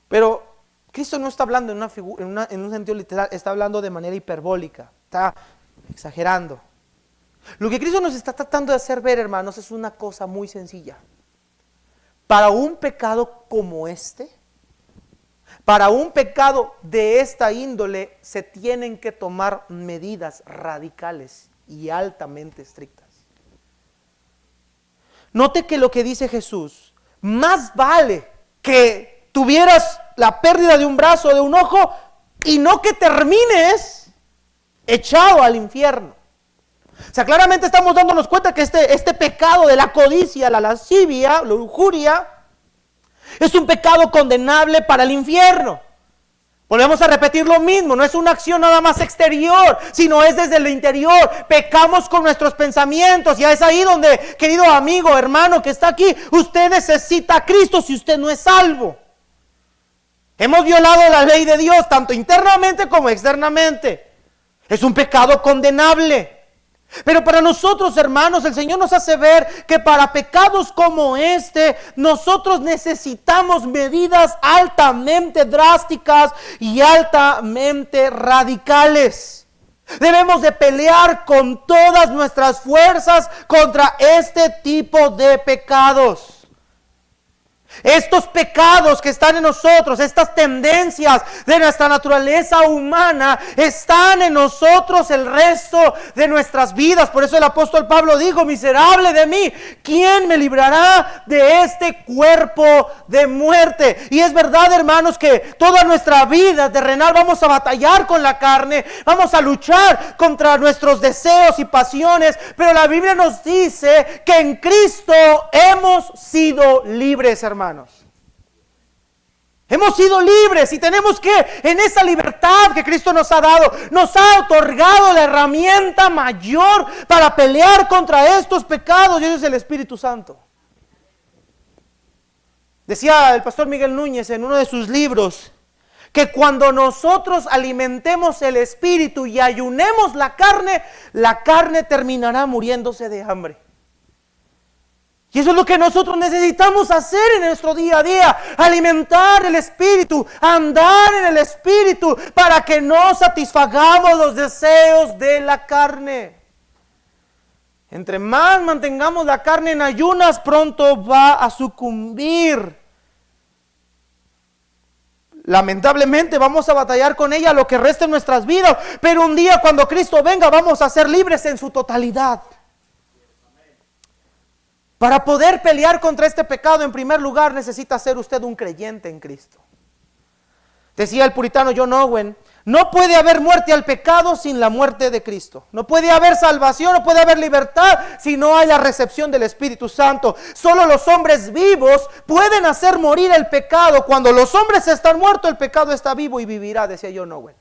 Pero Cristo no está hablando en un sentido literal, está hablando de manera hiperbólica, está exagerando. Lo que Cristo nos está tratando de hacer ver, hermanos, es una cosa muy sencilla. Para un pecado como este, Para un pecado de esta índole se tienen que tomar medidas radicales y altamente estrictas. Note que lo que dice Jesús, más vale que tuvieras la pérdida de un brazo o de un ojo y no que termines echado al infierno. O sea, claramente estamos dándonos cuenta que este pecado de la codicia, la lascivia, la lujuria, es un pecado condenable para el infierno. Volvemos a repetir lo mismo, no es una acción nada más exterior, sino es desde el interior. Pecamos con nuestros pensamientos y es ahí donde, querido amigo, hermano que está aquí, usted necesita a Cristo si usted no es salvo. Hemos violado la ley de Dios, tanto internamente como externamente. Es un pecado condenable. Pero para nosotros, hermanos, el Señor nos hace ver que para pecados como este, nosotros necesitamos medidas altamente drásticas y altamente radicales. Debemos de pelear con todas nuestras fuerzas contra este tipo de pecados. Estos pecados que están en nosotros, estas tendencias de nuestra naturaleza humana, están en nosotros el resto de nuestras vidas. Por eso el apóstol Pablo dijo: miserable de mí, ¿quién me librará de este cuerpo de muerte? Y es verdad, hermanos, que toda nuestra vida terrenal vamos a batallar con la carne, vamos a luchar contra nuestros deseos y pasiones, pero la Biblia nos dice que en Cristo hemos sido libres, hermanos. Hemos sido libres y tenemos que, en esa libertad que Cristo nos ha dado, nos ha otorgado la herramienta mayor para pelear contra estos pecados, y eso es el Espíritu Santo. Decía el pastor Miguel Núñez en uno de sus libros que cuando nosotros alimentemos el Espíritu y ayunemos la carne terminará muriéndose de hambre. Y eso es lo que nosotros necesitamos hacer en nuestro día a día: alimentar el Espíritu, andar en el Espíritu, para que no satisfagamos los deseos de la carne. Entre más mantengamos la carne en ayunas, pronto va a sucumbir. Lamentablemente vamos a batallar con ella lo que resta en nuestras vidas, pero un día cuando Cristo venga vamos a ser libres en su totalidad. Para poder pelear contra este pecado, en primer lugar, necesita ser usted un creyente en Cristo. Decía el puritano John Owen: no puede haber muerte al pecado sin la muerte de Cristo. No puede haber salvación, no puede haber libertad si no hay la recepción del Espíritu Santo. Solo los hombres vivos pueden hacer morir el pecado. Cuando los hombres están muertos, el pecado está vivo y vivirá, decía John Owen.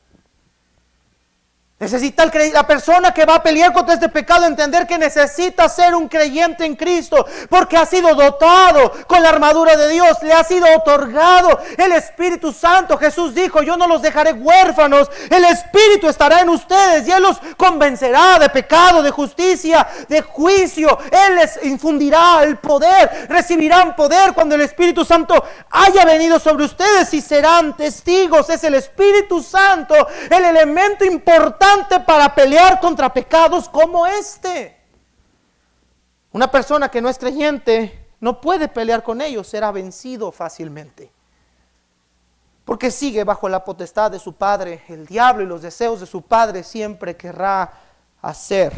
Necesita la persona que va a pelear contra este pecado entender que necesita ser un creyente en Cristo, porque ha sido dotado con la armadura de Dios, le ha sido otorgado el Espíritu Santo. Jesús dijo: yo no los dejaré huérfanos, el Espíritu estará en ustedes y Él los convencerá de pecado, de justicia, de juicio. Él les infundirá el poder, recibirán poder cuando el Espíritu Santo haya venido sobre ustedes y serán testigos. Es el Espíritu Santo el elemento importante para pelear contra pecados como este. Una persona que no es creyente no puede pelear con ellos, será vencido fácilmente, porque sigue bajo la potestad de su padre, el diablo, y los deseos de su padre siempre querrá hacer.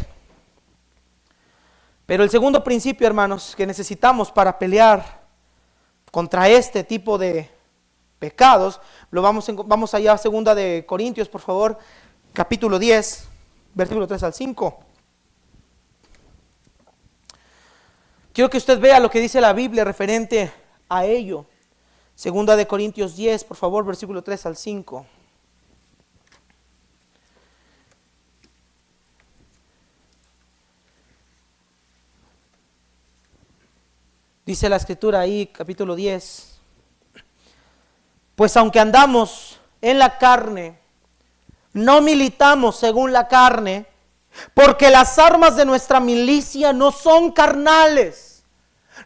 Pero el segundo principio, hermanos, que necesitamos para pelear contra este tipo de pecados, vamos allá a 2 de Corintios, por favor. Capítulo 10, versículo 3 al 5. Quiero que usted vea lo que dice la Biblia referente a ello. 2 de Corintios 10, por favor, versículo 3 al 5. Dice la Escritura ahí, capítulo 10. Pues aunque andamos en la carne, no militamos según la carne, porque las armas de nuestra milicia no son carnales.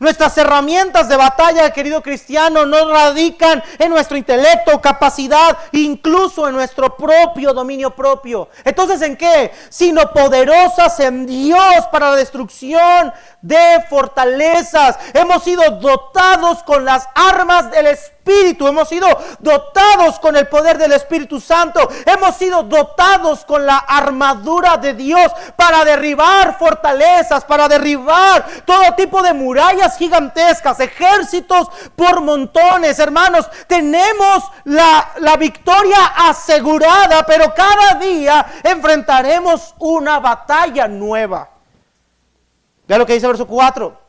Nuestras herramientas de batalla, querido cristiano, no radican en nuestro intelecto, capacidad, incluso en nuestro propio dominio propio. Entonces, ¿en qué? Sino poderosas en Dios para la destrucción de fortalezas. Hemos sido dotados con las armas del Espíritu Espíritu, hemos sido dotados con el poder del Espíritu Santo, hemos sido dotados con la armadura de Dios para derribar fortalezas, para derribar todo tipo de murallas gigantescas, ejércitos por montones. Hermanos, tenemos la victoria asegurada, pero cada día enfrentaremos una batalla nueva. Vea lo que dice verso 4.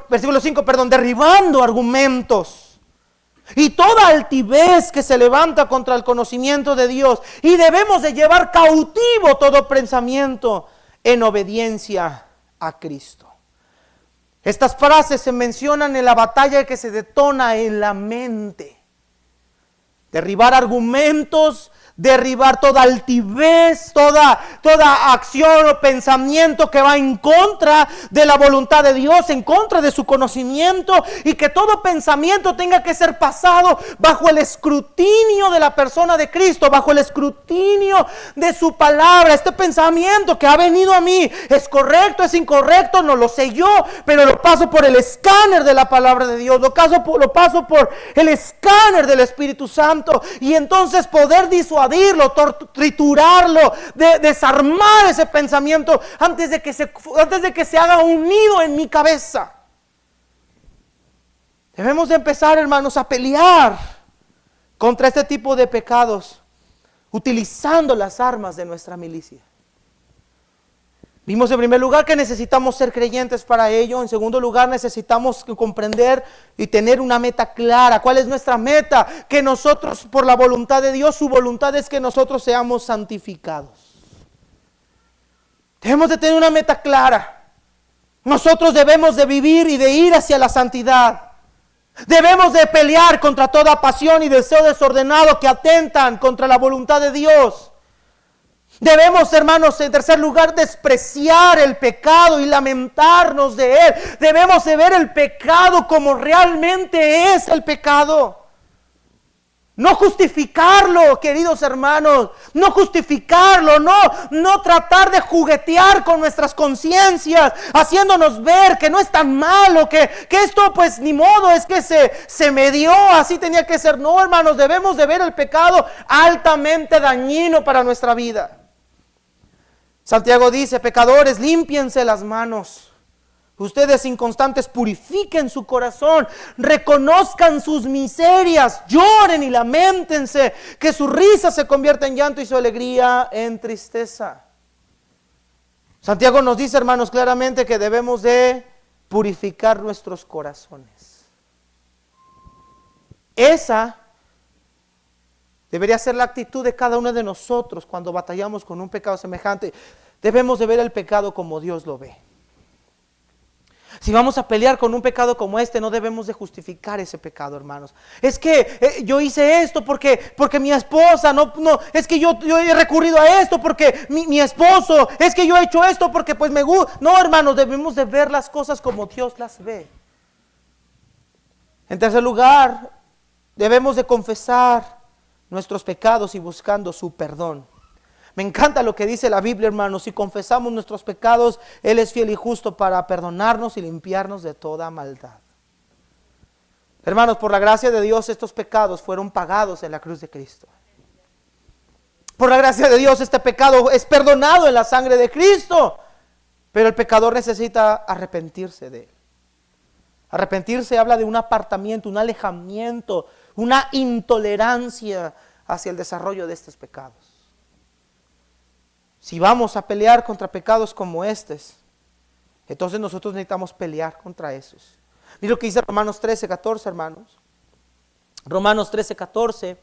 Versículo 5, derribando argumentos y toda altivez que se levanta contra el conocimiento de Dios, y debemos de llevar cautivo todo pensamiento en obediencia a Cristo. Estas frases se mencionan en la batalla que se detona en la mente. Derribar argumentos, derribar toda altivez, toda acción o pensamiento que va en contra de la voluntad de Dios, en contra de su conocimiento, y que todo pensamiento tenga que ser pasado bajo el escrutinio de la persona de Cristo, bajo el escrutinio de su palabra. Este pensamiento que ha venido a mí, ¿es correcto, es incorrecto? No lo sé yo, pero lo paso por el escáner de la palabra de Dios, lo paso por el escáner del Espíritu Santo, y entonces poder disuadirlo, triturarlo, desarmar ese pensamiento antes de que se haga un nido en mi cabeza. Debemos de empezar, hermanos, a pelear contra este tipo de pecados utilizando las armas de nuestra milicia. Vimos en primer lugar que necesitamos ser creyentes para ello. En segundo lugar, necesitamos comprender y tener una meta clara. ¿Cuál es nuestra meta? Que nosotros, por la voluntad de Dios, su voluntad es que nosotros seamos santificados. Debemos de tener una meta clara. Nosotros debemos de vivir y de ir hacia la santidad. Debemos de pelear contra toda pasión y deseo desordenado que atentan contra la voluntad de Dios. Debemos, hermanos, en tercer lugar, despreciar el pecado y lamentarnos de él. Debemos de ver el pecado como realmente es el pecado. No justificarlo, queridos hermanos, no justificarlo, no tratar de juguetear con nuestras conciencias, haciéndonos ver que no es tan malo, que esto pues ni modo, es que se me dio, así tenía que ser. No, hermanos, debemos de ver el pecado altamente dañino para nuestra vida. Santiago dice: pecadores, límpiense las manos. Ustedes inconstantes, purifiquen su corazón, reconozcan sus miserias, lloren y lamentense, que su risa se convierta en llanto y su alegría en tristeza. Santiago nos dice, hermanos, claramente que debemos de purificar nuestros corazones. Esa debería ser la actitud de cada uno de nosotros cuando batallamos con un pecado semejante. Debemos de ver el pecado como Dios lo ve. Si vamos a pelear con un pecado como este, no debemos de justificar ese pecado, hermanos. Es que yo hice esto porque mi esposa, no, es que yo he recurrido a esto porque mi esposo, es que yo he hecho esto porque pues me gusta. No, hermanos, debemos de ver las cosas como Dios las ve. En tercer lugar, debemos de confesar nuestros pecados y buscando su perdón. Me encanta lo que dice la Biblia, hermanos. Si confesamos nuestros pecados, Él es fiel y justo para perdonarnos y limpiarnos de toda maldad. Hermanos, por la gracia de Dios, estos pecados fueron pagados en la cruz de Cristo. Por la gracia de Dios, este pecado es perdonado en la sangre de Cristo. Pero el pecador necesita arrepentirse de él. Arrepentirse habla de un apartamiento, un alejamiento, una intolerancia hacia el desarrollo de estos pecados. Si vamos a pelear contra pecados como estos, entonces nosotros necesitamos pelear contra esos. Mira lo que dice Romanos 13:14, hermanos. Romanos 13:14.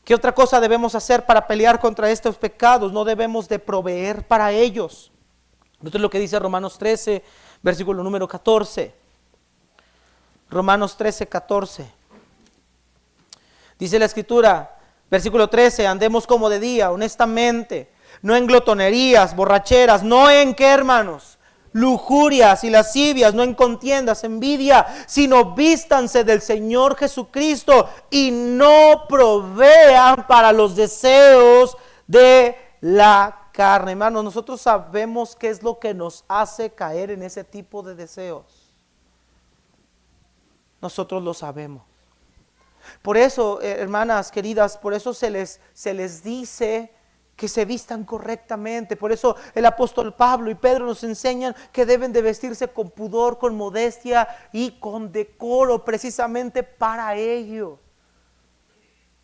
¿Qué otra cosa debemos hacer para pelear contra estos pecados? No debemos de proveer para ellos. Esto es lo que dice Romanos 13, versículo número 14. Romanos 13:14. Dice la Escritura, versículo 13: andemos como de día, honestamente, no en glotonerías, borracheras, no en ¿qué, hermanos? Lujurias y lascivias, no en contiendas, envidia, sino vístanse del Señor Jesucristo y no provean para los deseos de la carne. Hermanos, nosotros sabemos qué es lo que nos hace caer en ese tipo de deseos. nosotros lo sabemos. Por eso, hermanas queridas, por eso se les dice que se vistan correctamente. Por eso el apóstol Pablo y Pedro nos enseñan que deben de vestirse con pudor, con modestia y con decoro, precisamente para ello.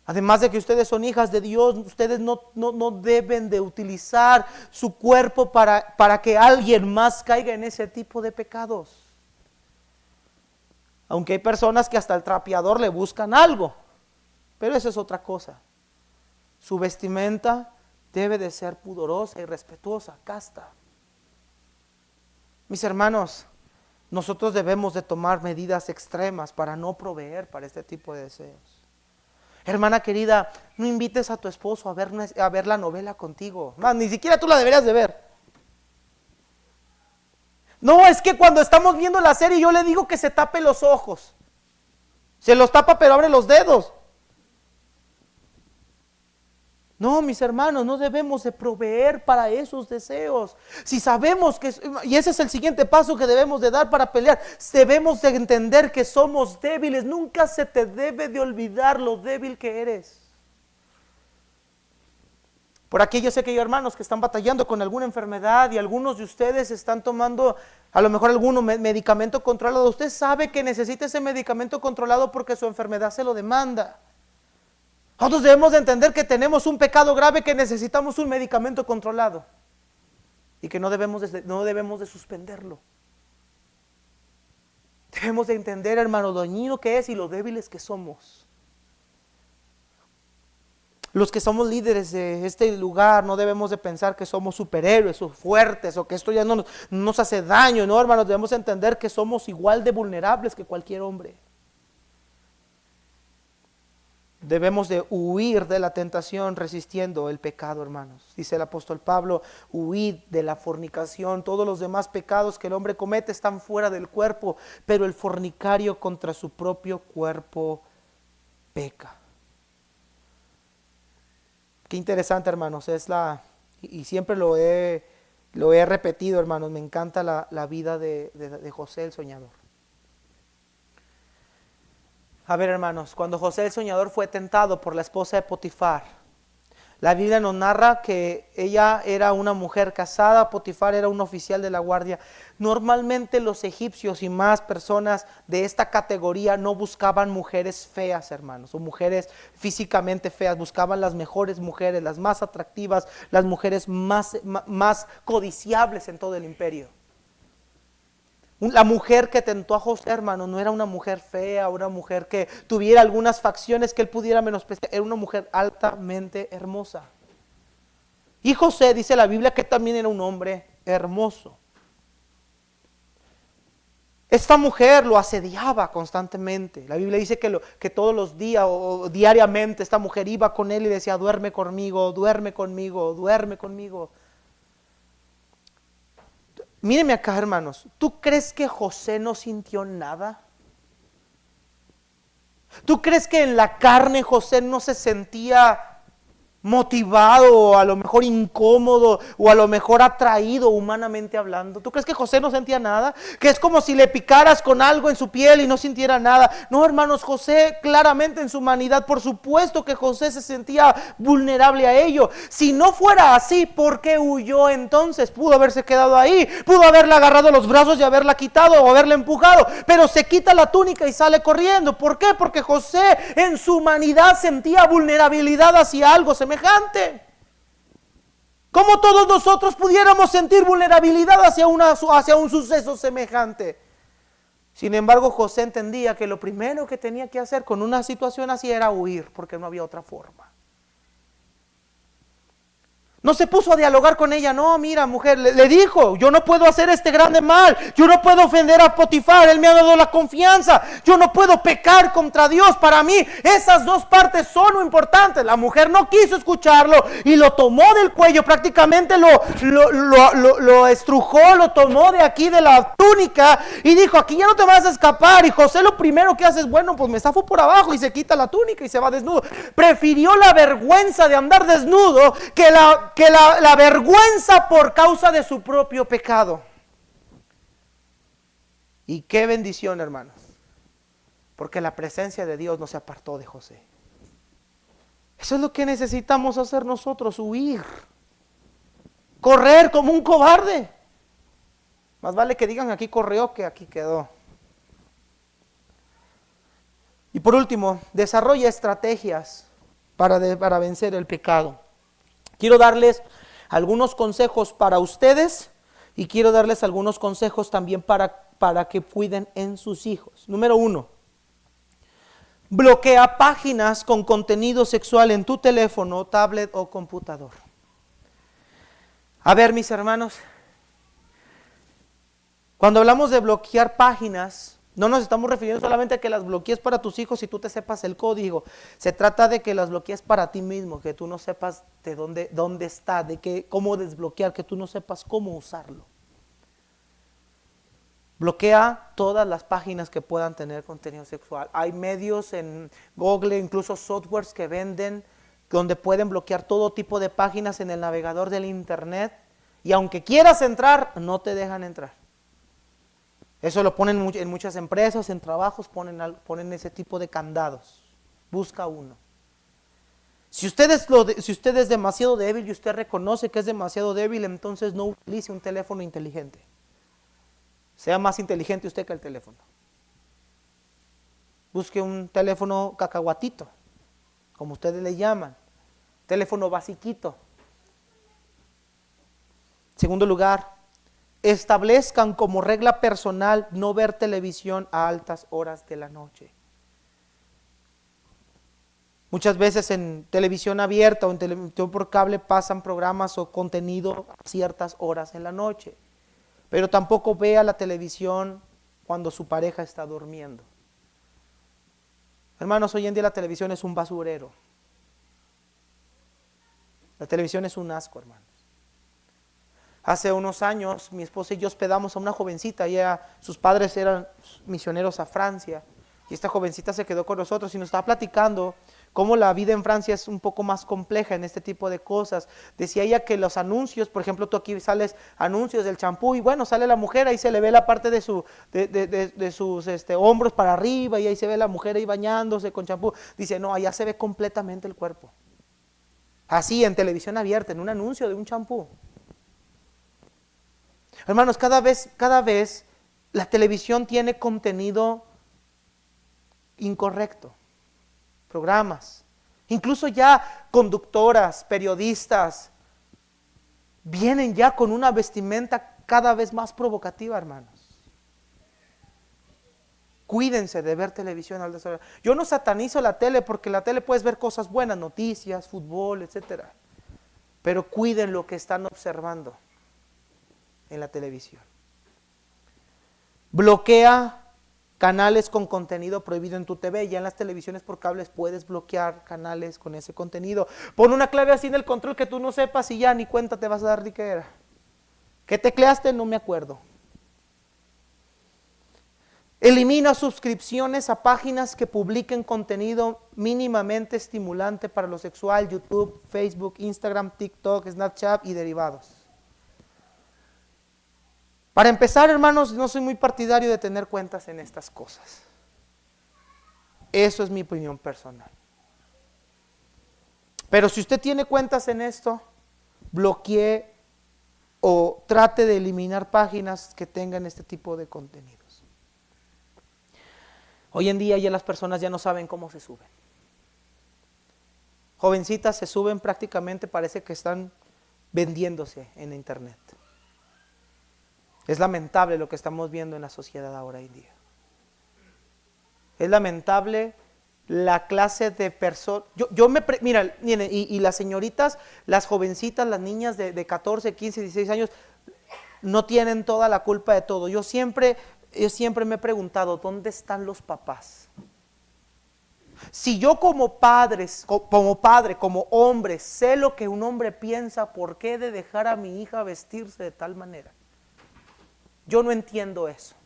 Además de que ustedes son hijas de Dios, ustedes no deben de utilizar su cuerpo para que alguien más caiga en ese tipo de pecados. Aunque hay personas que hasta el trapeador le buscan algo, pero eso es otra cosa. Su vestimenta debe de ser pudorosa y respetuosa, casta. Mis hermanos, nosotros debemos de tomar medidas extremas para no proveer para este tipo de deseos. Hermana querida, no invites a tu esposo a ver la novela contigo. Ni siquiera tú la deberías de ver. No, es que cuando estamos viendo la serie yo le digo que se tape los ojos. Se los tapa pero abre los dedos. No, mis hermanos, no debemos de proveer para esos deseos. Si sabemos que, y ese es el siguiente paso que debemos de dar para pelear, debemos de entender que somos débiles. Nunca se te debe de olvidar lo débil que eres. Por aquí yo sé que hay hermanos que están batallando con alguna enfermedad y algunos de ustedes están tomando a lo mejor algún medicamento controlado. Usted sabe que necesita ese medicamento controlado porque su enfermedad se lo demanda. Nosotros debemos de entender que tenemos un pecado grave, que necesitamos un medicamento controlado y que no debemos de suspenderlo. Debemos de entender, hermano, lo dañino que es y lo débiles que somos. Los que somos líderes de este lugar no debemos de pensar que somos superhéroes o fuertes o que esto ya no nos hace daño. No, hermanos, debemos entender que somos igual de vulnerables que cualquier hombre. Debemos de huir de la tentación resistiendo el pecado, hermanos. Dice el apóstol Pablo, huid de la fornicación. Todos los demás pecados que el hombre comete están fuera del cuerpo, pero el fornicario contra su propio cuerpo peca. Qué interesante, hermanos, y siempre lo he repetido, hermanos, me encanta la vida de José el soñador. A ver, hermanos, cuando José el soñador fue tentado por la esposa de Potifar, la Biblia nos narra que ella era una mujer casada, Potifar era un oficial de la guardia. Normalmente los egipcios y más personas de esta categoría no buscaban mujeres feas, hermanos, o mujeres físicamente feas, buscaban las mejores mujeres, las más atractivas, las mujeres más codiciables en todo el imperio. La mujer que tentó a José, hermano, no era una mujer fea, una mujer que tuviera algunas facciones que él pudiera menospreciar, era una mujer altamente hermosa. Y José, dice la Biblia, que también era un hombre hermoso. Esta mujer lo asediaba constantemente. La Biblia dice que todos los días o diariamente esta mujer iba con él y decía, duerme conmigo, duerme conmigo, duerme conmigo. Mírenme acá, hermanos, ¿tú crees que José no sintió nada? ¿Tú crees que en la carne José no se sentía motivado o a lo mejor incómodo o a lo mejor atraído humanamente hablando? ¿Tú crees que José no sentía nada? Que es como si le picaras con algo en su piel y no sintiera nada. No, hermanos, José claramente en su humanidad, por supuesto que José se sentía vulnerable a ello. Si no fuera así, ¿por qué huyó entonces? Pudo haberse quedado ahí, pudo haberle agarrado los brazos y haberla quitado o haberla empujado, pero se quita la túnica y sale corriendo. ¿Por qué? Porque José en su humanidad sentía vulnerabilidad hacia algo semejante. ¿Cómo todos nosotros pudiéramos sentir vulnerabilidad hacia un suceso semejante? Sin embargo, José entendía que lo primero que tenía que hacer con una situación así era huir, porque no había otra forma. No se puso a dialogar con ella, no, mira mujer, le dijo, yo no puedo hacer este grande mal, yo no puedo ofender a Potifar, él me ha dado la confianza, yo no puedo pecar contra Dios. Para mí esas dos partes son lo importante. La mujer no quiso escucharlo y lo tomó del cuello, prácticamente lo estrujó, lo tomó de aquí de la túnica y dijo, aquí ya no te vas a escapar. Y José lo primero que hace es, bueno, pues me zafo por abajo, y se quita la túnica y se va desnudo. Prefirió la vergüenza de andar desnudo que la vergüenza por causa de su propio pecado. Y qué bendición, hermanos. porque la presencia de Dios no se apartó de José. Eso es lo que necesitamos hacer nosotros, huir, correr como un cobarde. Más vale que digan aquí corrió que aquí quedó. Y por último, desarrolla estrategias para vencer el pecado. Quiero darles algunos consejos para ustedes y quiero darles algunos consejos también para que cuiden en sus hijos. Número 1, bloquea páginas con contenido sexual en tu teléfono, tablet o computador. A ver, mis hermanos, cuando hablamos de bloquear páginas, no nos estamos refiriendo solamente a que las bloquees para tus hijos y tú te sepas el código. Se trata de que las bloquees para ti mismo, que tú no sepas de dónde está, cómo desbloquear, que tú no sepas cómo usarlo. Bloquea todas las páginas que puedan tener contenido sexual. Hay medios en Google, incluso softwares que venden, donde pueden bloquear todo tipo de páginas en el navegador del internet. Y aunque quieras entrar, no te dejan entrar. Eso lo ponen en muchas empresas, en trabajos, ponen ese tipo de candados. Busca uno. Si usted es demasiado débil y usted reconoce que es demasiado débil, entonces no utilice un teléfono inteligente. Sea más inteligente usted que el teléfono. Busque un teléfono cacahuatito, como ustedes le llaman. Teléfono basiquito. Segundo lugar, establezcan como regla personal no ver televisión a altas horas de la noche. Muchas veces en televisión abierta o en televisión por cable pasan programas o contenido a ciertas horas en la noche. Pero tampoco vea la televisión cuando su pareja está durmiendo. Hermanos, hoy en día la televisión es un basurero. La televisión es un asco, hermanos. Hace unos años mi esposa y yo hospedamos a una jovencita, sus padres eran misioneros a Francia, y esta jovencita se quedó con nosotros y nos estaba platicando cómo la vida en Francia es un poco más compleja en este tipo de cosas. Decía ella que los anuncios, por ejemplo, tú aquí sales anuncios del champú y bueno, sale la mujer, ahí se le ve la parte de sus hombros para arriba y ahí se ve la mujer ahí bañándose con champú. Dice, no, allá se ve completamente el cuerpo. Así en televisión abierta, en un anuncio de un champú. Hermanos, cada vez la televisión tiene contenido incorrecto, programas, incluso ya conductoras, periodistas, vienen ya con una vestimenta cada vez más provocativa, hermanos. Cuídense de ver televisión al deshorario. Yo no satanizo la tele porque la tele puedes ver cosas buenas, noticias, fútbol, etcétera. Pero cuiden lo que están observando en la televisión. Bloquea canales con contenido prohibido en tu TV. Ya en las televisiones por cables puedes bloquear canales con ese contenido. Pon una clave así en el control que tú no sepas y ya ni cuenta te vas a dar de qué era. ¿Qué tecleaste? No me acuerdo. Elimina suscripciones a páginas que publiquen contenido mínimamente estimulante para lo sexual: YouTube, Facebook, Instagram, TikTok, Snapchat y derivados. Para empezar, hermanos, no soy muy partidario de tener cuentas en estas cosas. Eso es mi opinión personal. Pero si usted tiene cuentas en esto, bloquee o trate de eliminar páginas que tengan este tipo de contenidos. Hoy en día ya las personas ya no saben cómo se suben. Jovencitas se suben prácticamente, parece que están vendiéndose en internet. Es lamentable lo que estamos viendo en la sociedad ahora en día. Es lamentable la clase de personas. Mira, y las señoritas, las jovencitas, las niñas de 14, 15, 16 años, no tienen toda la culpa de todo. Yo siempre me he preguntado, ¿dónde están los papás? Si yo como padre, como hombre, sé lo que un hombre piensa, ¿por qué he de dejar a mi hija vestirse de tal manera? Yo no entiendo eso.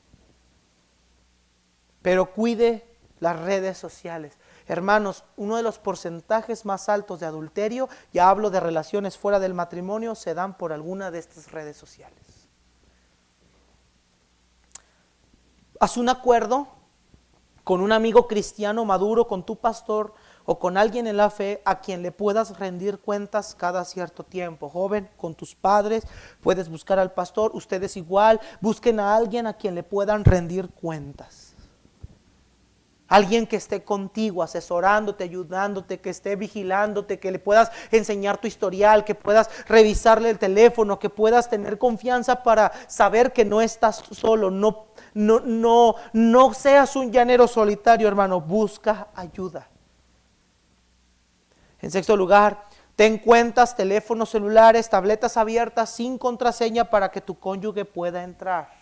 Pero cuide las redes sociales. Hermanos, uno de los porcentajes más altos de adulterio, ya hablo de relaciones fuera del matrimonio, se dan por alguna de estas redes sociales. Haz un acuerdo con un amigo cristiano maduro, con tu pastor o con alguien en la fe a quien le puedas rendir cuentas cada cierto tiempo. Joven, con tus padres puedes buscar al pastor, ustedes igual, busquen a alguien a quien le puedan rendir cuentas. Alguien que esté contigo, asesorándote, ayudándote, que esté vigilándote, que le puedas enseñar tu historial, que puedas revisarle el teléfono, que puedas tener confianza para saber que no estás solo. No seas un llanero solitario, hermano, busca ayuda. En sexto lugar, ten cuentas, teléfonos celulares, tabletas abiertas sin contraseña para que tu cónyuge pueda entrar.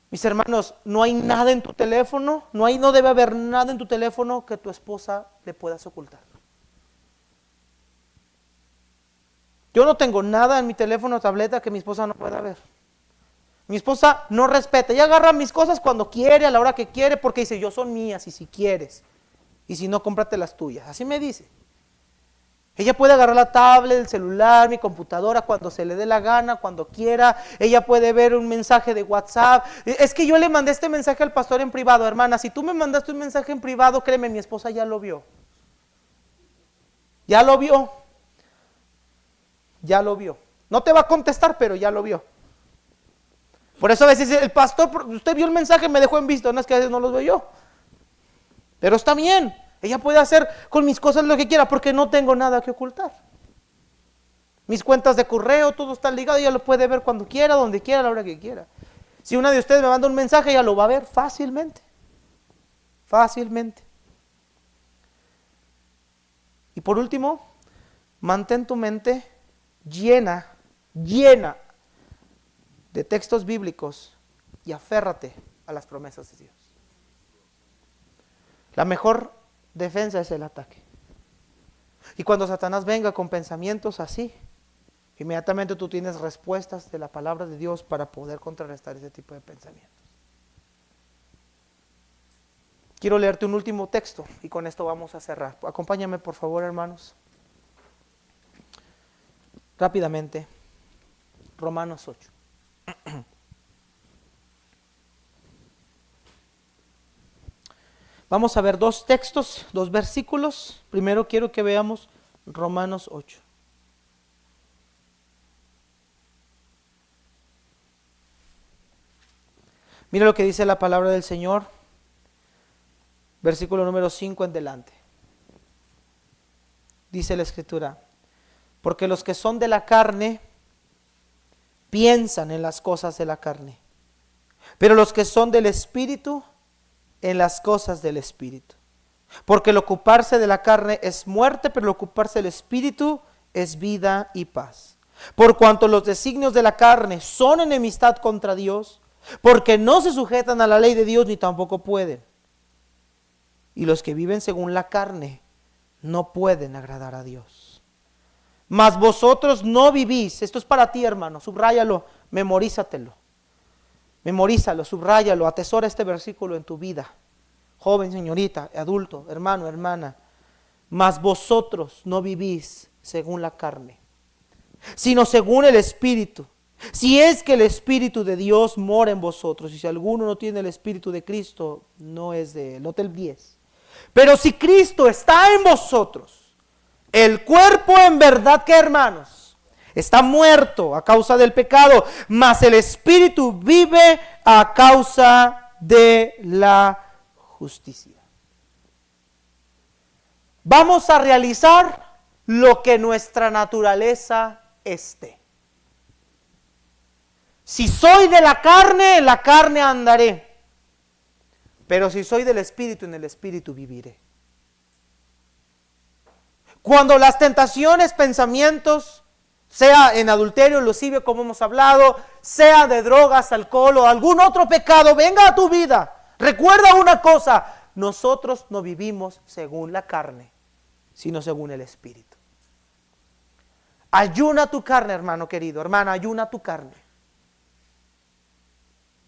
Mis hermanos, no hay nada en tu teléfono, no debe haber nada en tu teléfono que tu esposa le puedas ocultar. Yo no tengo nada en mi teléfono o tableta que mi esposa no pueda ver. Mi esposa no respeta, ella agarra mis cosas cuando quiere, a la hora que quiere, porque dice, yo son mías y si quieres, y si no, cómprate las tuyas. Así me dice. Ella puede agarrar la tablet, el celular, mi computadora cuando se le dé la gana, cuando quiera. Ella puede ver un mensaje de WhatsApp. Es que yo le mandé este mensaje al pastor en privado, hermana. Si tú me mandaste un mensaje en privado, créeme, mi esposa ya lo vio. Ya lo vio. Ya lo vio. No te va a contestar, pero ya lo vio. Por eso a veces el pastor, usted vio el mensaje, me dejó en visto. No es que a veces no los veo yo. Pero está bien. Ella puede hacer con mis cosas lo que quiera porque no tengo nada que ocultar. Mis cuentas de correo, todo está ligado, ella lo puede ver cuando quiera, donde quiera, a la hora que quiera. Si una de ustedes me manda un mensaje, ella lo va a ver fácilmente. Fácilmente. Y por último, mantén tu mente llena de textos bíblicos y aférrate a las promesas de Dios. La mejor defensa es el ataque. Y cuando Satanás venga con pensamientos así, inmediatamente tú tienes respuestas de la palabra de Dios para poder contrarrestar ese tipo de pensamientos. Quiero leerte un último texto y con esto vamos a cerrar. Acompáñame por favor, hermanos. Rápidamente. Romanos 8. Vamos a ver dos textos, dos versículos. Primero quiero que veamos Romanos 8. Mira lo que dice la palabra del Señor, versículo número 5 en delante. Dice la Escritura, porque los que son de la carne piensan en las cosas de la carne, pero los que son del Espíritu en las cosas del Espíritu. Porque el ocuparse de la carne es muerte, pero el ocuparse del Espíritu es vida y paz. Por cuanto los designios de la carne son enemistad contra Dios, porque no se sujetan a la ley de Dios ni tampoco pueden. Y los que viven según la carne no pueden agradar a Dios. Mas vosotros no vivís, esto es para ti, hermano, subráyalo, memorízatelo. Memorízalo, subráyalo, atesora este versículo en tu vida. Joven, señorita, adulto, hermano, hermana. Mas vosotros no vivís según la carne, sino según el Espíritu. Si es que el Espíritu de Dios mora en vosotros, y si alguno no tiene el Espíritu de Cristo, no es de él, no te olvides. Pero si Cristo está en vosotros, el cuerpo en verdad, que hermanos, está muerto a causa del pecado, mas el Espíritu vive a causa de la justicia. Vamos a realizar lo que nuestra naturaleza esté. Si soy de la carne, en la carne andaré. Pero si soy del Espíritu, en el Espíritu viviré. Cuando las tentaciones, pensamientos, sea en adulterio, lascivia, como hemos hablado, sea de drogas, alcohol o algún otro pecado, venga a tu vida, recuerda una cosa, nosotros no vivimos según la carne, sino según el Espíritu. Ayuna tu carne, hermano querido, hermana, ayuna tu carne.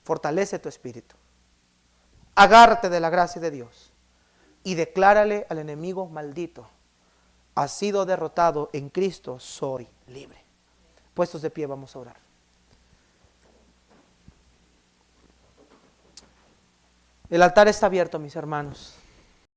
Fortalece tu espíritu. Agárrate de la gracia de Dios y declárale al enemigo maldito: has sido derrotado, en Cristo soy libre. Puestos de pie, vamos a orar. El altar está abierto, mis hermanos.